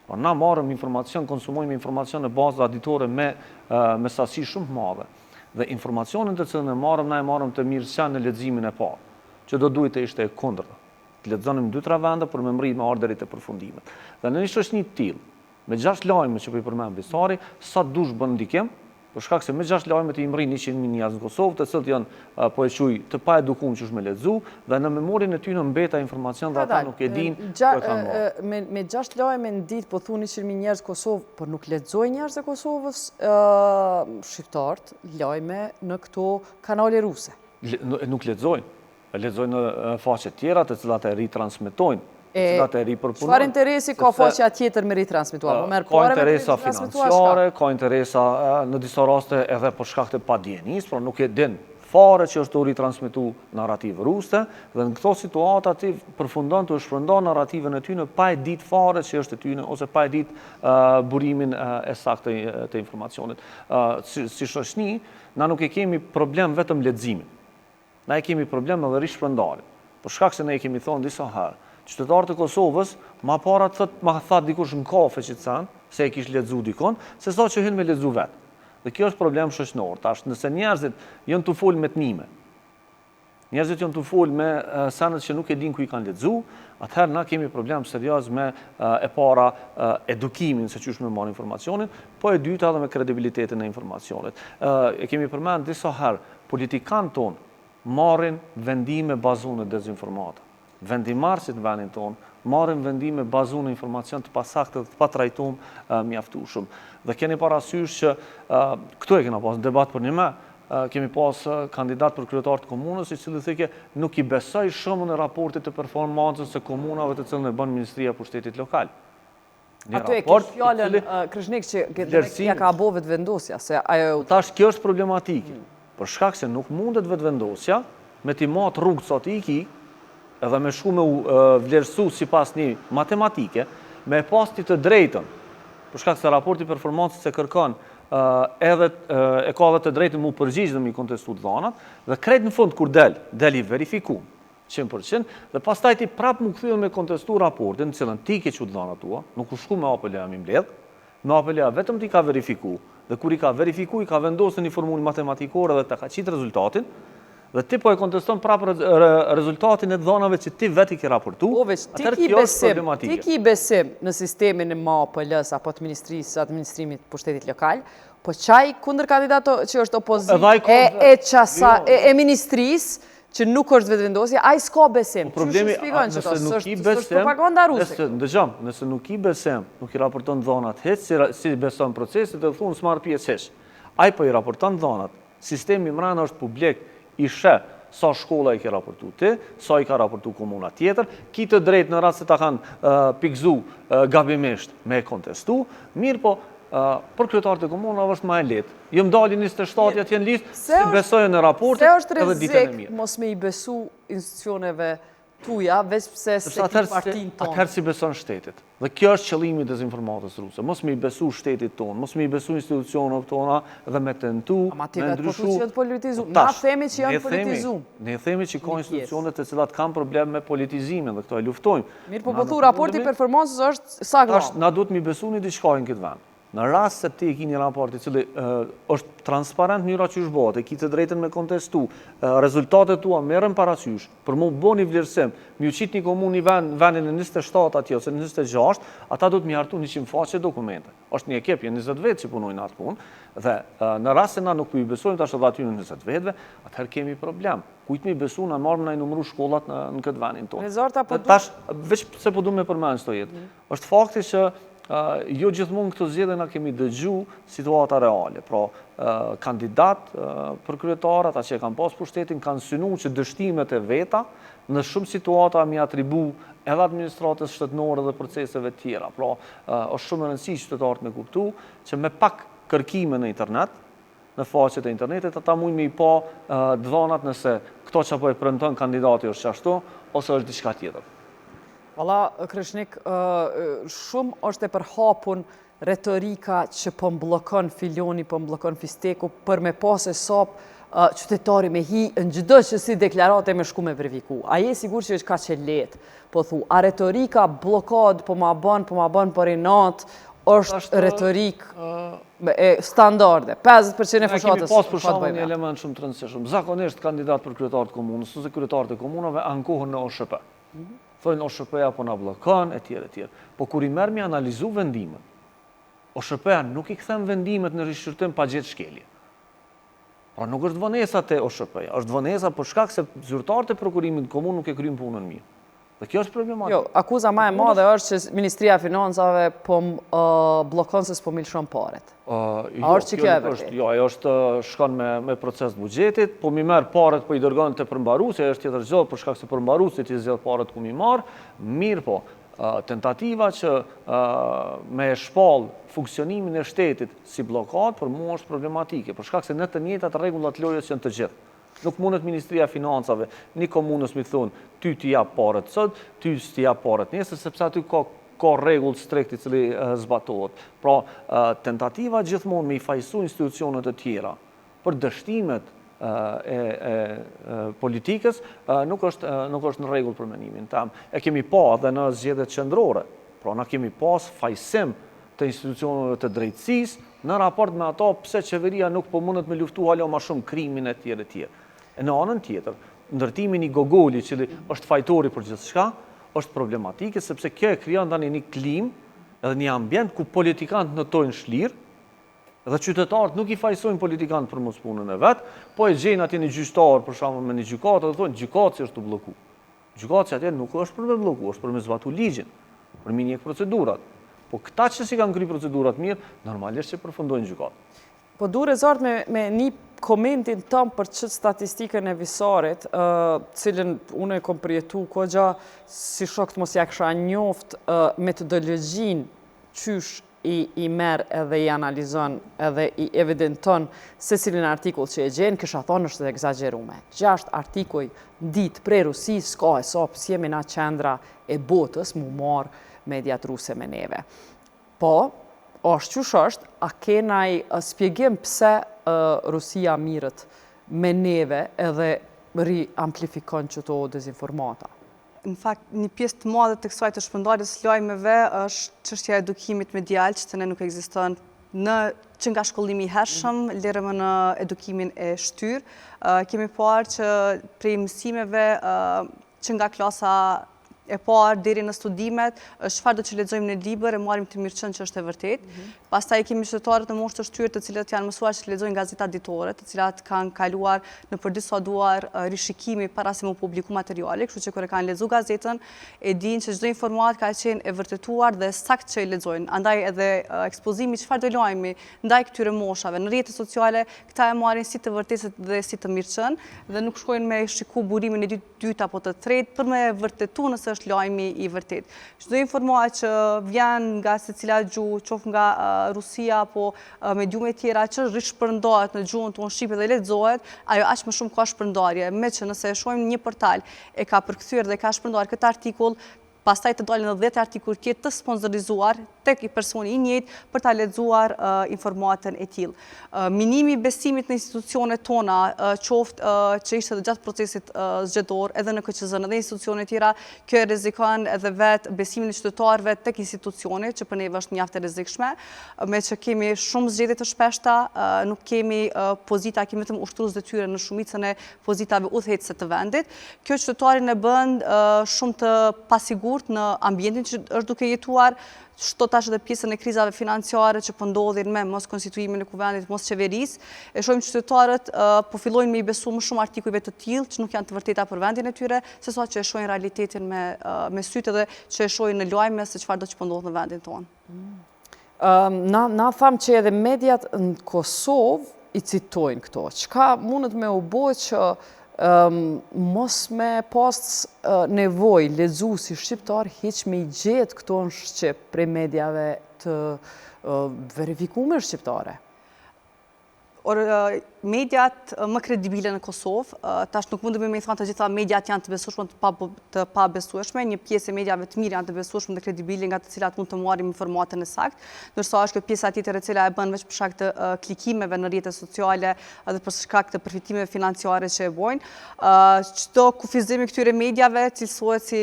Po na marrim informacion, konsumojmë informacion në bazë aditore me sasi shumë të madhe. Dhe informacionin të cilën e marrim, na e marrim të mirësia në leximin e parë, që do duhet të ishte e kundërta. Të lexonim 2-3 vende për me mrit me ardërit e përfundimet. Dhe në një shoqëni të tillë, me 6 lajme që po i përmend Bisari, sa dush bën ndikim, për shkak se me 6 lajme të i mrin 100.000 njerëz në Kosovë, të cilët janë po e quaj të pa edukuar që është me lexu, dhe në memorien e tyre mbeta informacion dhe ata nuk e dinë ku e kanë marrë. Me 6 lajme në ditë po thuni 100.000 njerëz Kosovë, por nuk lexojnë njerëz e Kosovës shqiptarët lajme në këto kanale ruse. Nuk lexojnë. Lexojnë në faqe tjera të cilat e ritransmetojnë, të cilat e ripërpunojnë. Çfarë interesi ka faqja tjetër me ritransmetuar? Ka interesa financiare, ka interesa në disa raste edhe për shkak të padjenisë, por nuk e din fare që është të ritransmetu narrativë ruse, dhe në këto situata ti përfundon të shpërndon narrativën e tyne pa e ditë fare që është e tyne, ose pa e ditë burimin e saktë të informacionit. Si shoqëni, na nuk e kemi problem vetëm leximin. Na e kemi problem edhe rishpërndarin. Për shkak se ne e kemi thonë disa herë, qytetarët e Kosovës ma para ma tha dikush në kafe që të sanë, se e kish lexu dikon, se sa që hynë me lexu vetë. Dhe kjo është problem shoqënor. Tash nëse njerëzit janë të fol me tnime, njerëzit janë të fol me sanët që nuk e din ku i kanë lexu, atëherë na kemi problem serioz me e para edukimin se çysh me marr informacionin, po e dyta edhe me kredibilitetin e informacionit. E kemi përmend disa herë, politikanët tonë marrin vendime bazuar në dezinformata. Vendimarrësit në vendin tonë marrin vendime bazuar në informacion të pasaktë dhe të patrajtuar mjaftueshëm. Dhe keni parasysh që këtu e kena pas në debat për një me, kemi pas kandidat për kryetar të komunës, i cili thekje nuk i besoj shumë në raportit të performancës së komunave të cilën e bën Ministria e Pushtetit Lokal. Ato e kish fjallën Krishnik që ja ka bo vetëvendosja, se ajo... Tash kjo është problematike. Për shkak se nuk mundet vetëvendosja me t'i matë rrugë sa ti i ki, edhe me shku me vlerësu si pas një matematike, me pas ti të drejtën, për shkak se raporti performancës e kërkon, edhe e ka dhe të drejtën mu përgjigjë dhe mi kontestu të dhanat, dhe krejt në fund kur del i verifikum, 100%, dhe pas taj ti prap mu këthyën me kontestu raportin, në cilën ti ke që të dhanat tua, nuk u shku me APL-a mi mbledh, me APL-a vetëm ti ka verifiku, dhe kur i ka verifiku, i ka vendosë një formulë matematikore dhe të ka qitë rezultatin, dhe ti po e konteston prapë rezultatin e dhanave që ti vetë i ke raportu, atër kjo është problematikë. Ti ki besim në sistemin e MAPL-s apo të Ministrisë, administrimit pushtetit lokal, po qaj kundër kandidato që është opozit e Ministrisë, që nuk është vetëvendosje, a i s'ka besim. Problemi, nëse nuk i besem, nëse nuk i besem, nuk i raporton dhanat heq, si beson procesit, dhe thunë s'marë pjesë heq. A i po i raporton dhanat, sistemi mrena është publik, i shë sa shkolla i ke raportu ti, sa i ka raportu komuna tjetër, ki të drejt në rast se ta kanë pikzu gabimisht me kontestu, mirë po, për kryetarët e komunave është ma e letë. Jëm dali 27 atje në listë, si besojnë në raportet edhe ditën e mirë. Se është rrezik mos me i besu institucioneve tuja, veç pse se ki partin tonë. Atëherë si beson shtetit. Dhe kjo është qëllimi i dezinformatës ruse. Mos me i besu shtetit tonë, mos me i besu institucionet tona dhe me tentu, Ama ti me vetë po ndryshu. thu që janë politizu. Na themi që janë politizu. Ne themi që ka institucionet të cilat kanë problem me politizimin dhe këto e luftojmë. Mirë, po thu, raporti performansës është sa Tash, gram. na duhet mi besu një diçka në këtë vend. Në rast se ti e ki një raport i cili është transparent njëra që është bëhet, e ki të drejten me kontestu, rezultatet tua merren parasysh, për mu bo një vlerësim, mi u qit një komunë vendin e 27 atje ose 26, ata do të mi hartu 100 faqe dokumente. Është një ekip, janë 20 vetë që punojnë atë punë, dhe në rast se na nuk po i besojmë tash edhe aty në 20 vetëve, atëherë kemi problem. Kujt mi besu na marrim na i numëru shkollat në këtë vendin tonë. Rezorta po Tash veç se po du me përmend çdo jetë. Është fakti që jo gjithmonë këto zgjedhje na kemi dëgju situata reale. Pra, kandidat për kryetar, ata që kanë pas pushtetin, kanë synu që dështimet e veta në shumë situata mi atribu edhe administratës shtetënore dhe proceseve tjera. Pra, është shumë e rëndësishme qytetarët me kuptu që me pak kërkime në internet, në faqet e internetit, ata mund me i pa dhënat nëse këto që apo e premton kandidati është ashtu, ose është diçka tjetër. Valla, Kreshnik, shumë është e përhapun retorika që po mblokon Filoni, po mblokon Fisteku, për me pas e sap qytetari me hi në gjdo që si deklarate me shku me verifiku. A je sigur që është ka që letë, po thu, a retorika blokad, po ma ban për i natë, është retorik standarde, 50% e fushatës. Kemi pas për shumë një element shumë të rëndësishëm. Zakonisht kandidat për kryetarët komunës, ose kryetarët e komunave, ankohen në OSHP. Thojnë OSHP-ja po na blokon, e tjerë. Po kur i merr mi analizu vendimet, OSHP-ja nuk i kthen vendimet në rishqyrtim pa gjetë shkelje. Pra nuk është vonesa te OSHP-ja, është vonesa për shkak se zyrtarët e prokurimit komunë nuk e kryjnë punën mirë. Dhe kjo është problematik. Jo, akuza ma e madhe është që Ministria e Financave po blokon se s'po milshon paret. A është që kjo e vërtet? Jo, ajo është shkon me proces buxhetit, po mi merr paret po i dërgon te përmbaruesi, është tjetër gjë, për shkak se përmbaruesi ti zgjedh paret ku mi marr, mirë po. Tentativa që me shpall funksionimin e shtetit si blokad, për mua është problematike, për shkak se në të njëjtat rregullat lojës janë të gjithë. Nuk mundet Ministria e Financave, një komunës mi thonë, ty t'i jap paret sot, ty t'i jap paret nesër, sepse aty ka rregull strikt i cili zbatohet. Pra, tentativa gjithmonë me i fajsu institucionet e tjera për dështimet e politikës nuk është në rregull për mendimin tim. E kemi pa edhe në zgjedhjet qendrore. Pra, na kemi pas fajsim të institucioneve të drejtësisë në raport me ato pse qeveria nuk po mundet me luftu hala ma shumë krimin e tjerë. E në anën tjetër, ndërtimi një gogoli që është fajtori për gjithçka, është problematike, sepse kjo e krijon tani një klimë edhe një ambient ku politikanët notojnë shlirë, dhe qytetarët nuk i fajsojnë politikanët për mos punën e vetë, po e gjejnë atje një gjyqtar për shembull me një gjykatë dhe thonë gjykatësi është të blloku. Gjykatësi atje nuk është për me blloku, është për me zbatu ligjin, për me njeh procedurat. Po këta që si kanë kry procedurat mirë, normalisht që përfundojnë gjykatë. Po du rezart me një komentin tëm për qëtë statistikën e Visarit, cilën unë e kom përjetu kogja, si shok të mos ja kësha njoft metodologjin qysh i merë edhe i analizon edhe i evidenton se cilin artikull që e gjenë, kësha thonë është dhe egzagerume. 6 artikuj ditë prej Rusis, s'ka e sopë, si jemi na qendra e botës, mu marë mediat ruse me neve. Po, është qësh është, a kenaj spjegim pse Rusia mirët me neve edhe ri-amplifikon qëto dezinformata? Në fakt, një pjesë të madhe të kësaj të shpërndarjes lajmeve është çështja e edukimit medial, që të ne nuk ekziston që nga shkollimi i hershëm, lirëm në edukimin e shtyr. Kemi parë që prej mësimeve që nga klasa e parë deri në studimet, çfarë do që lexojmë në libër e marrim të mirëqen që është e vërtet. Pastaj kemi qytetarët në moshë të shtyrë të cilët janë mësuar që lexojnë gazeta ditore, të cilat kanë kaluar në për disa duar rishikimi para se mu publiku materiale, kështu që kur e kanë lexu gazetën, e dinë që çdo informatë ka qenë e vërtetuar dhe sakt që e lexojnë. Andaj edhe ekspozimi çfarë do lajmi ndaj këtyre moshave në rrjetet sociale, këta e marrin si të vërtetë dhe si të mirëqen dhe nuk shkojnë me shiku burimin e dytë apo të tretë për me vërtetuar nëse është lajmi i vërtet. Çdo informatë që vjen nga secila gjuhë, qoftë nga Rusia apo mediume tjera që rishpërndohet në gjuhën tonë shqipe dhe lexohet, ajo aq më shumë ka shpërndarje. Me që nëse e shohim një portal e ka përkthyer dhe ka shpërndar këtë artikull, pastaj të dalin edhe 10 artikull tjetër të sponsorizuar tek i personi i njëjtë për ta lexuar informatën e tillë. Minimi i besimit në institucionet tona, qoftë që ishte edhe gjatë procesit zgjedhor, edhe në KQZ-n edhe institucione tjera, kjo rrezikon edhe vetë besimin e qytetarëve tek institucionet, që për neve është mjaft e rrezikshme, me që kemi shumë zgjedhje të shpeshta, nuk kemi pozita, kemi vetëm ushtrues detyre në shumicën e pozitave udhëheqëse të vendit. Kjo qytetarin e bën shumë të pasigurt në ambientin që është duke jetuar, shto tash edhe pjesën e krizave financiare që po ndodhin me mos konstituimin e kuvendit, mos qeverisë. E shohim qytetarët po fillojnë me i besu më shumë artikujve të tillë që nuk janë të vërteta për vendin e tyre, sesa që e shohin realitetin me sytë dhe që e shohin në lajme se çfarë do të po ndodh në vendin tonë. Na thamë që edhe mediat në Kosovë i citojnë këto. Çka mundet me u bë që mos me pas nevoj lexuesi shqiptar hiç me i gjetë këto në Shqip prej mediave të verifikuar shqiptare? Mediat më kredibile në Kosovë, tash nuk mundemi me i thonë të gjitha mediat janë të besueshme të pa besueshme, një pjesë e mediave të mirë janë të besueshme dhe kredibile nga të cilat mund të marrim informatën e saktë, ndërsa është kjo pjesa tjetër e cila e bën veç për shkak të klikimeve në rrjetet sociale dhe për shkak të përfitimeve financiare që e bojnë. Çdo kufizim i këtyre mediave cilësohet si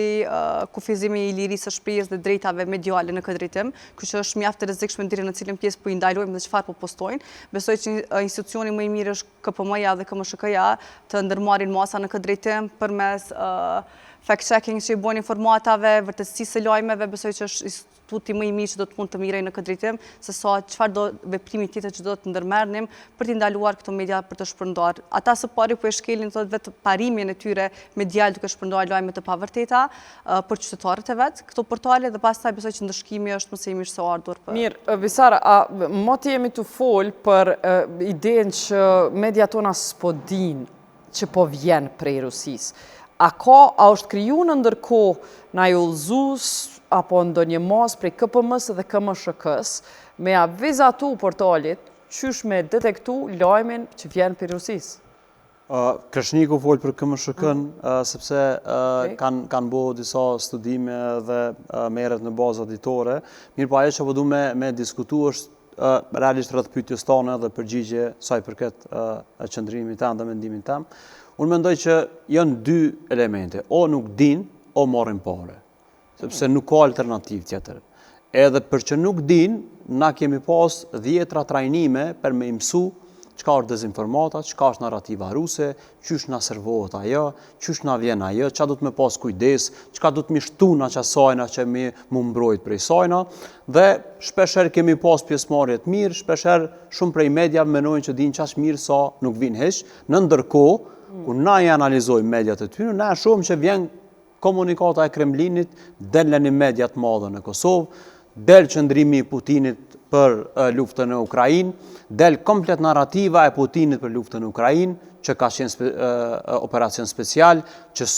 kufizimi i lirisë së shprehjes dhe drejtave mediale në këtë drejtim, kështu që është mjaft e rrezikshme deri në cilën pjesë po i ndalojmë dhe çfarë po postojnë. Besoj që institucioni më i mirë është KPM-ja dhe KMSHK-ja të ndërmarrin masa në këtë drejtim përmes fact-checking që i bojnë informatave, vërtetësisë së lajmeve, besoj që është instituti më i mirë që do të mund të mirej në këtë drejtim, se sa çfarë do veprimi tjetër që do të ndërmerrnim për të ndaluar këto media për të shpërndar. Ata së pari po e shkelin vetë parimin e tyre medial duke shpërndar lajme të pavërteta për qytetarët e vet, këto portale dhe pastaj besoj që ndëshkimi është më së miri se ardhur. Mirë, Visara, mo të jemi të fol për idenë që media tona s'po dinë që po vjen prej Rusisë. A është kriju në ndërkohë na ju udhëzues apo ndonjë mos prej KPM-s dhe KMSHK-s me avizatu portalit qysh me detektu lajmin që vjen prej Rusisë? Kreshniku folë për KMSHK-n sepse kanë bo disa studime dhe merret në bazë auditore. Mirë pa ajo që po du me diskutu është realisht rreth pyetjes tone dhe përgjigje saj përket qëndrimit tam dhe mendimin tam. Unë mendoj që janë dy elemente, o nuk din, o marrin pare, sepse nuk ka alternativë tjetër. Edhe për që nuk din, na kemi pas 10 trajnime për me imsu çka është dezinformata, çka është narrativa ruse, qysh na servohet ajo, qysh na vjen ajo, çka do të me pas kujdes, çka do të mi shtuna që sajna që mi mu mbrojt prej sajna, dhe shpesher kemi pas pjesëmarrje të mirë, shpesher shumë prej media menojnë që din qash mirë sa nuk vin heq, në ndërkohë, kur na i analizojmë mediat e tyre, na shumë që vjen komunikata e Kremlinit, del një media të madhe në Kosovë, del qëndrimi i Putinit për luftën e Ukrainë, del komplet narrativa e Putinit për luftën e Ukrainë, që ka qenë operacion special, që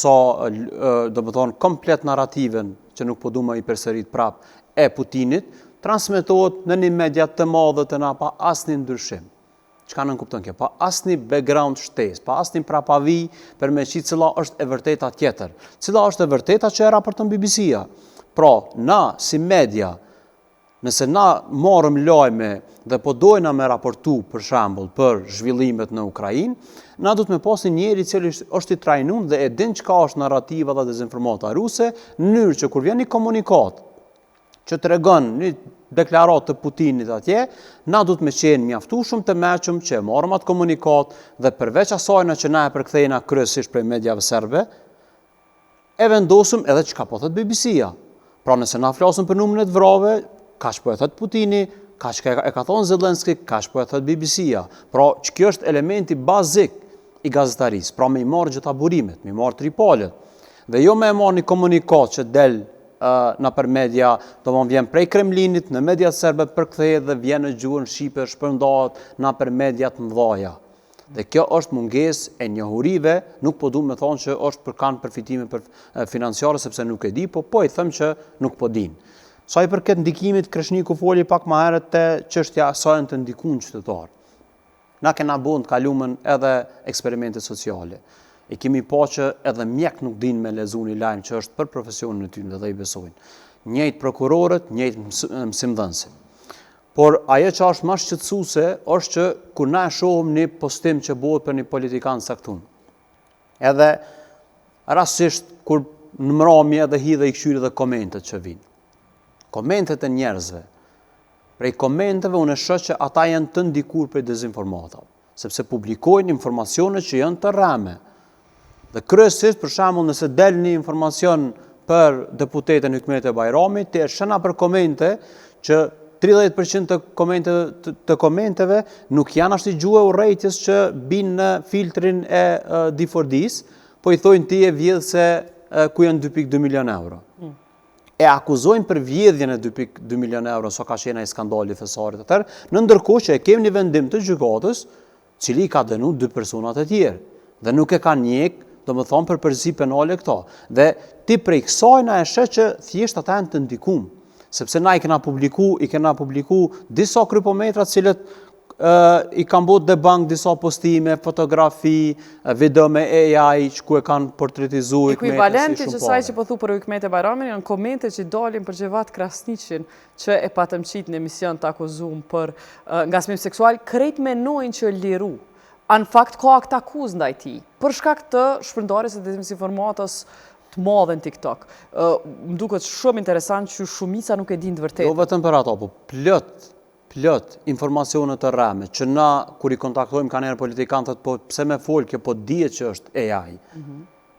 do më thonë komplet narrativen, që nuk po du më i përsërit prap, e Putinit, transmetohet në një mediat të madhe të na pa asnjë ndryshim. Çka nën kupton kjo? Pa asnjë background shtesë, pa asnjë prapavi për me qi cila është e vërteta tjetër. Cila është e vërteta që e raporton BBC-ja. Pra, na si media, nëse na marrëm lajme dhe po dojna me raportu për shembull për zhvillimet në Ukrainë, na do të me pasi njëri i cili është i trajnuar dhe e din çka është narrativa dhe dezinformata ruse, në mënyrë që kur vjen një komunikat që tregon një deklarat të Putinit atje, na du të me qenë mjaftueshëm të meqëm që e marrëm atë komunikat dhe përveç asajna që na e përkthejna kryesisht prej mediave serbe, e vendosëm edhe çka po thot BBC-ja. Pra nëse na flasëm për numrin e të vrave, kaq po e thot Putini, kaq e ka thonë Zelenski, kaq po e thot BBC-ja. Pra që kjo është elementi bazik i gazetarisë, pra me i marrë gjitha burimet, me i marrë tripalet, dhe jo me e marrë një komunikat që del në për media, do më vjen prej Kremlinit, në mediat serbe përkthehet dhe vjen në gjuhën shqipe, shpërndahet në për mediat mëdhaja. Dhe kjo është mungesë e njohurive, nuk po du me thonë që është për kanë përfitime financiare sepse nuk e di, po i them që nuk po din. Sa i përket ndikimit, Kreshniku foli pak më herët te çështja sa janë të ndikuar qytetarë. Na kena bën të kalumën edhe eksperimente sociale. E kemi pa që edhe mjek nuk din me lezu një lajm që është për profesionin e tyre dhe i besojnë. Njëjtë prokurorët, njëjtë mësimdhënësit. Por ajo që është më shqetësuese është që kur na shohim një postim që bëhet për një politikan saktun. Edhe rastësisht kur në mramje dhe hidhe i këshyri dhe komentet që vinë. Komentet e njerëzve. Prej komenteve unë e shoh që ata janë të ndikur prej dezinformatave, sepse publikojnë informacione që janë të rreme. Dhe kryesisht për shembull nëse del një informacion për deputetën Hikmet e Bajramit, ti e shëna për komente që 30% të komenteve nuk janë ashtu gjuhë urrejtjes që binë në filtrin e Difordis, po i thojnë ti e vjedh se ku janë 2.2 milion euro. E akuzojnë për vjedhjen e 2.2 milion euro, so ka qenë ai skandali thesarit atër, në ndërkohë që e kemi një vendim të gjykatës, cili ka dënu 2 personat e tjerë, dhe nuk e ka njek, do më thonë për përzi penale këto. Dhe ti prej kësaj na e sheh që thjesht ata janë të ndikuar. Sepse na i kena publiku disa krypometra cilët i kanë bërë debunk disa postime, fotografi, video me AI që ku e kanë portretizuar Ekuivalenti që saj që po thu për Hikmet e Bajramin janë komente që dalin për Xhevat Krasniqin që e patëm qit në emision të akuzum për ngasmim seksual, krejt menojnë që liru. Në fakt ka akt akuz ndaj tij për shkak të shpërndarjes së dezinformatës të madhe në TikTok. Më duket shumë interesant që shumica nuk e din të vërtetë. Jo vetëm për ato, po plot informacione të rreme, që na kur i kontaktojmë kanë herë politikantët, po pse me fol kjo, po dihet që është AI.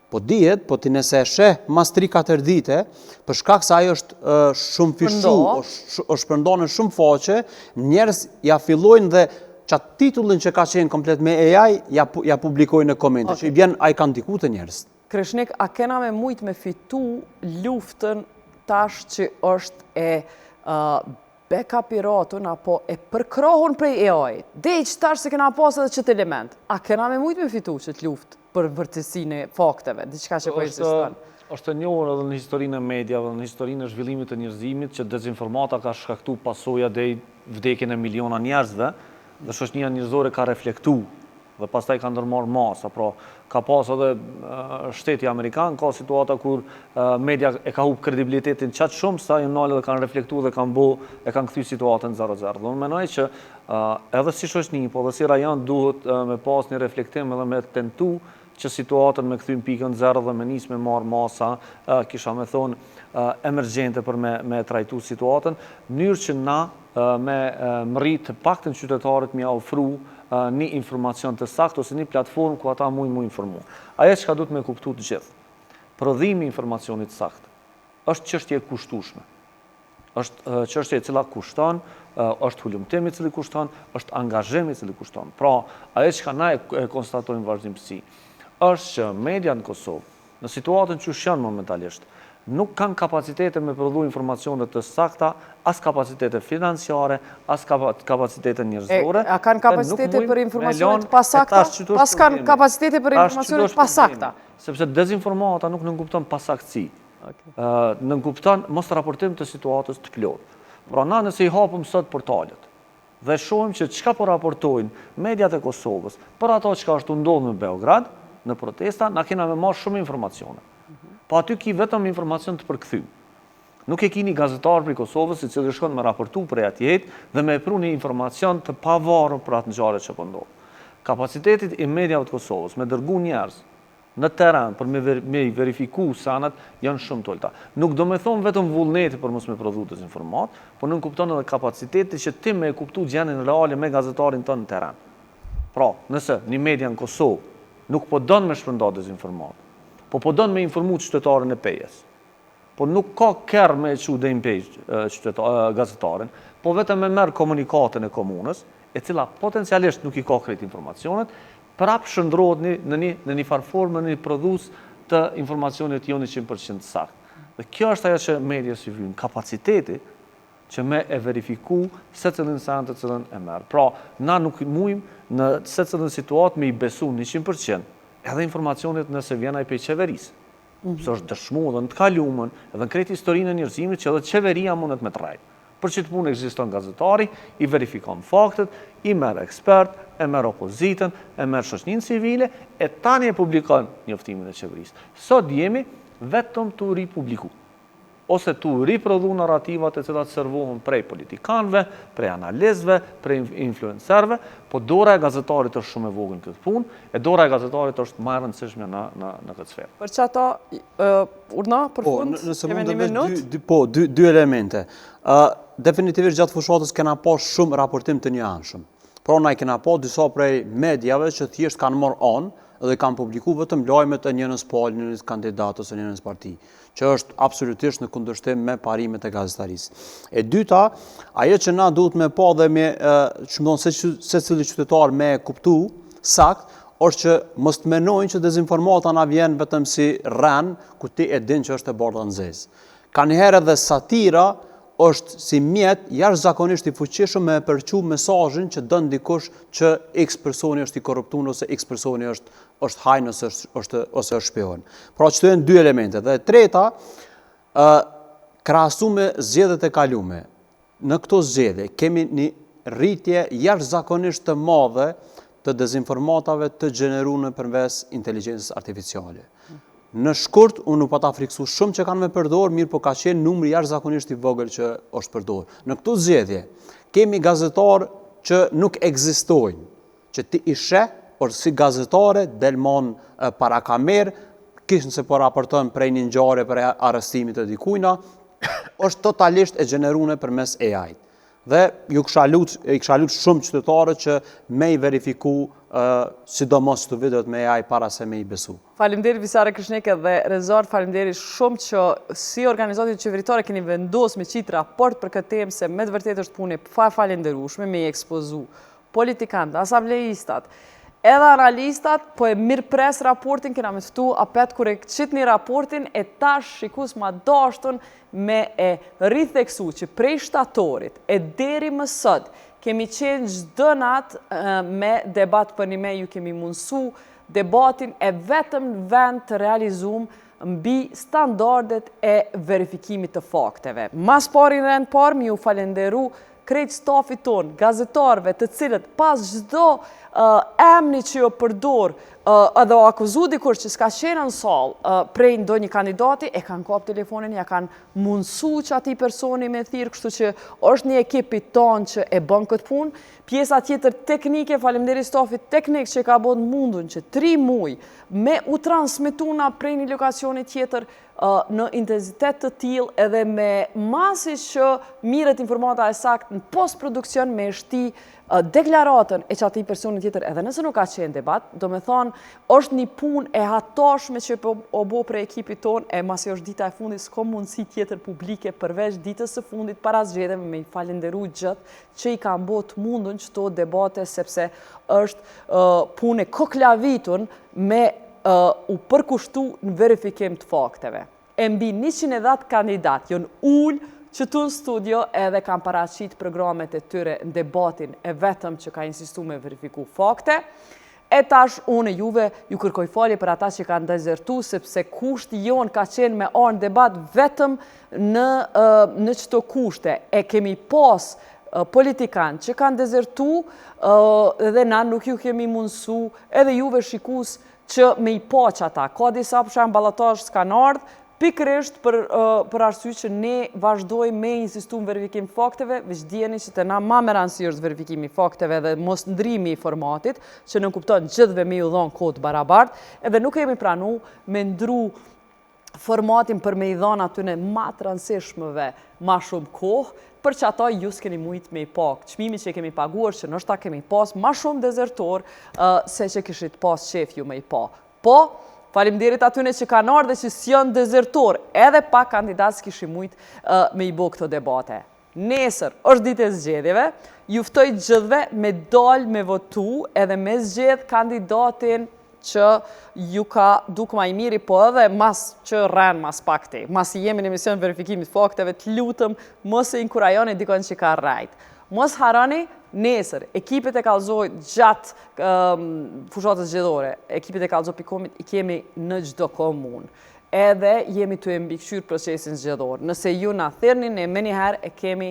Po dihet, po ti nëse e sheh mas 3-4 dite, për shkak se ajo është shumë fishu, është shpërndarë në shumë faqe, njerëz ja fillojnë dhe qatë titullin që ka qenë komplet me AI, ja publikojnë në komente, që i vjen ai kanë ndikuar të njerëz. Kreshnik, a kena me mujt me fitu luftën tash që është e bekapiratun apo e përkrohun prej AI? Dhe që tash se kena pas edhe qëtë element. A kena me mujt me fitu qëtë luft për vërtësinë e fakteve? Diçka që po insiston. Është e njohur edhe në historinë e mediave, në historinë e zhvillimit të njerëzimit, që dezinformata ka shkaktu pasoja dhe vdekjen e miliona njerëzve, dhe shoqënia njerëzore ka reflektu dhe pastaj ka ndërmarrë masa, pra ka pas edhe shteti Amerikan, ka situata kur media e ka humbur kredibilitetin qatë shumë, sa janë nalë dhe kanë reflektuar dhe kanë kthy situatën 0-0. Dhe unë menoj që edhe si shoqëni, po dhe si rajon duhet me pas një reflektim edhe me tentu që situatën me kthym pikën 0 dhe me nis me marrë masa, kisha me thonë emergjente për me trajtu situatën, mënyrë që na me mrit të paktën qytetarët me ofru një informacion të saktë ose një platformë ku ata mujnë informu. Ajo që ka duhet me kuptu të gjithë. Prodhimi informacionit saktë është çështje e kushtueshme. Është çështje e cila kushton, është hulumtimi i cili kushton, është angazhimi i cili kushton. Pra, ajo që na e konstatojmë vazhdimsi është që media në Kosovë, në situatën që janë momentalisht, nuk kanë kapacitete me prodhu informacione të sakta, as kapacitete financiare, as kapacitete njerëzore. A kanë kapacitete për informacione të pasakta? Pas kanë kapacitete për informacione të pasakta? Sepse dezinformata nuk nënkupton pasaktësi. Nënkupton mos raportim të situatës të plotë. Pra na nëse i hapëm sot portalet dhe shohim që çka po raportojnë mediat e Kosovës për ato çka është ndodhur në Beograd, në protesta, na kena me marrë shumë informacione. Po aty ki vetëm informacion të përkthy. Nuk e ki një gazetar për Kosovës i cili shkon me raportu për atjet dhe me pru një informacion të pavarur për atë ngjarje që po ndodh. Kapacitetit i mediave të Kosovës me dërgu njerëz në teren për me verifiku sanat janë shumë të ulta. Nuk do me thonë vetëm vullneti për mos me prodhu dezinformat, por nuk kupton edhe kapaciteti që ti me e kuptu gjendjen reale me gazetarin tënë në teren. Pra, nëse një media në Kosovë nuk po don me shpërnda dezinformat, po don me informu qytetarën e pejes, po nuk ka kërë me që dhe impej gazetarin, po vetëm me merë komunikatën e komunës, e cila potencialisht nuk i ka krejt informacionet, prap shëndrohet në një farformë, në një prodhus të informacionit jo 100% sakt. Dhe kjo është ajo që media si vynë, kapaciteti që me e verifiku se cilin sen të cilin e merë. Pra, na nuk mujmë në se cilin situatë me i besu 100%, edhe informacionit nëse vjena i pej qeverisë. Së është dëshmu dhe në të kalumën, edhe në kretë historinë e njërzimit që edhe qeveria mundet me të rajtë. Për që të punë ekziston gazetari, i verifikon faktet, i merë ekspert, e merë opozitën, e merë shoqërinë civile, e tani e publikon njoftimin e qeverisë. Sot jemi vetëm të ripubliku, ose të riprodhu narrativat e cilat servohen prej politikanëve, prej analistëve, prej influencerëve, po dora e gazetarit është shumë e vogël në këtë punë, e dora e gazetarit është më e rëndësishme në këtë sferë. Për që ato, urna, për fund, kemi një minut? Dy elemente. Definitivisht gjatë fushatës kena pa shumë raportim të një anshëm. Pra na i kena pa disa prej medjave që thjesht kanë marrë anë dhe kanë publiku vetëm lajmet e njënës palë, njënës kandidatës e njënës parti, që është absolutisht në kundërshtim me parimet e gazetarisë. E dyta, ajo që na duhet me pa dhe me, që më donë se cili qytetar me kuptu, sakt, është që mos të menojnë që dezinformata na vjen vetëm si rren, ku ti e din që është e bardha në zezë. Ka njëherë edhe satira është si mjet jashtëzakonisht i fuqishëm me përçu mesazhin që dën dikush që X personi është i korruptuar ose X personi është hajn ose është shpion. Pra që të janë dy elemente. Dhe e treta, krahasu me zgjedhjet e kaluara. Në këto zgjedhje kemi një rritje jashtëzakonisht të madhe të dezinformatave të gjeneruar përmes inteligjencës artificiale. Në shkurt, unë nuk pata friksu shumë që kanë me përdor, mirë po ka qenë numri jashtëzakonisht i vogël që është përdor. Në këto zgjedhje, kemi gazetarë që nuk ekzistojnë, që ti i sheh, por si gazetare delmon para kamerë, kishën se po raporton prej një ngjarje për arrestimit të dikujna, është totalisht e gjeneruar përmes AI. Dhe ju kisha lut shumë qytetarët që me i verifiku sidomos të videot me AI para se me i besu. Faleminderit Visare Krishneke dhe Rezar, faleminderit shumë që si organizatit qeveritare keni vendos me qitë raport për këtë temë, se me të vërtet është punë e falenderueshme me i ekspozu politikanët, asamblejistat, edhe analistat, po e mirë pres raportin, kena me ftu apet kure qit një raportin e tash shikus ma dashtën me e ritheksu që prej shtatorit e deri më sot kemi qenë çdo natë me debat për një me ju kemi mundësu debatin e vetëm në vend të realizum mbi standardet e verifikimit të fakteve. Mas pari në rend parë, mi ju falenderu krejt stafit ton, gazetarve të cilët pas çdo emni që jo përdor edhe o akuzu dikur që s'ka qenë në salë prej ndonjë kandidati, e kanë kap telefonin, ja kanë mundësu që ati personi me thirë, kështu që është një ekipi tonë që e bën këtë punë. Pjesa tjetër teknike, faleminderit stafit teknik që ka bën mundun që 3 muaj me u transmituna prej një lokacioni tjetër në intensitet të tillë edhe me masi që mirët informata e sakt në post-produksion me shti deklaratën e që ati personit tjetër edhe nëse nuk ka qenë debat, do me thonë është një pun e hatashme që o bo për ekipi ton e masi është dita e fundit s'ko mundësi tjetër publike përveç ditës së fundit para zgjedhjeve me i falenderu gjithë që i kanë bot mundun qëto debate sepse është pun e koklavitun me u përkushtu në verifikim të fakteve. E mbi 110 kandidat jonë ullë që tu në studio edhe kam paraqit programet e tyre në debatin e vetëm që ka insistu me verifiku fakte. E tash unë e juve ju kërkoj falje për ata që kanë dezertu, sepse kushti jonë ka qenë me arë në debat vetëm në qëto kushte. E kemi pas politikanë që kanë dezertu edhe na nuk ju kemi mundësu edhe juve shikus që me i po që ata. Ka disa përshem ballotazh s'kan ardhë, pikërisht për arsye që ne vazhdojmë me insistu në verifikim fakteve, veç dijeni që të na ma me rëndësi është verifikimi fakteve dhe mos ndrimi i formatit, që në kupton gjithve me ju dhonë kod barabart, edhe nuk kemi pranu me ndru formatin për me i dhonë atyne ma të rëndësishmëve ma shumë kohë, për që ato ju s'keni mujt me i pak. Çmimi që kemi paguar që nështë ta kemi pas ma shumë dezertor se që kishit pas qef ju me i pa. Po, faleminderit atyne që kanë ardhur dhe që s'janë dezertor, edhe pa kandidat s'kishin mujt me i bo këto debate. Nesër është ditë e zgjedhjeve, ju ftoj gjithve me dal me votu edhe me zgjedh kandidatin që ju ka duk ma i miri, po edhe mas që rren mas pakti. Mas i jemi në emision verifikimit fakteve, të lutëm, mos e inkurajoni dikon që ka rrajt. Mos harani, nesër, ekipet e Kallëzoj gjatë fushatës zgjedhore, ekipet e Kallëzoj.com i kemi në çdo komunë. Edhe jemi të e mbikëqyrë procesin zgjedhor. Nëse ju na thërni, ne me njëherë e kemi,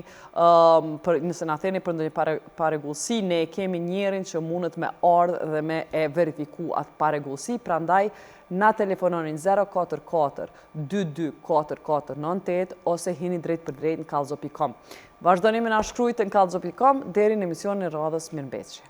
nëse na thërni për ndonjë paregullësi, ne e kemi njerin që mundet me ardhë dhe me e verifiku atë paregullësi, prandaj na telefononin 044 22 4498 ose hini drejt për drejt në Kallëzoj.com. Vazhdoni me na shkrujtë në Kallëzoj.com deri në emisionin e radhës mirëmbëjtje.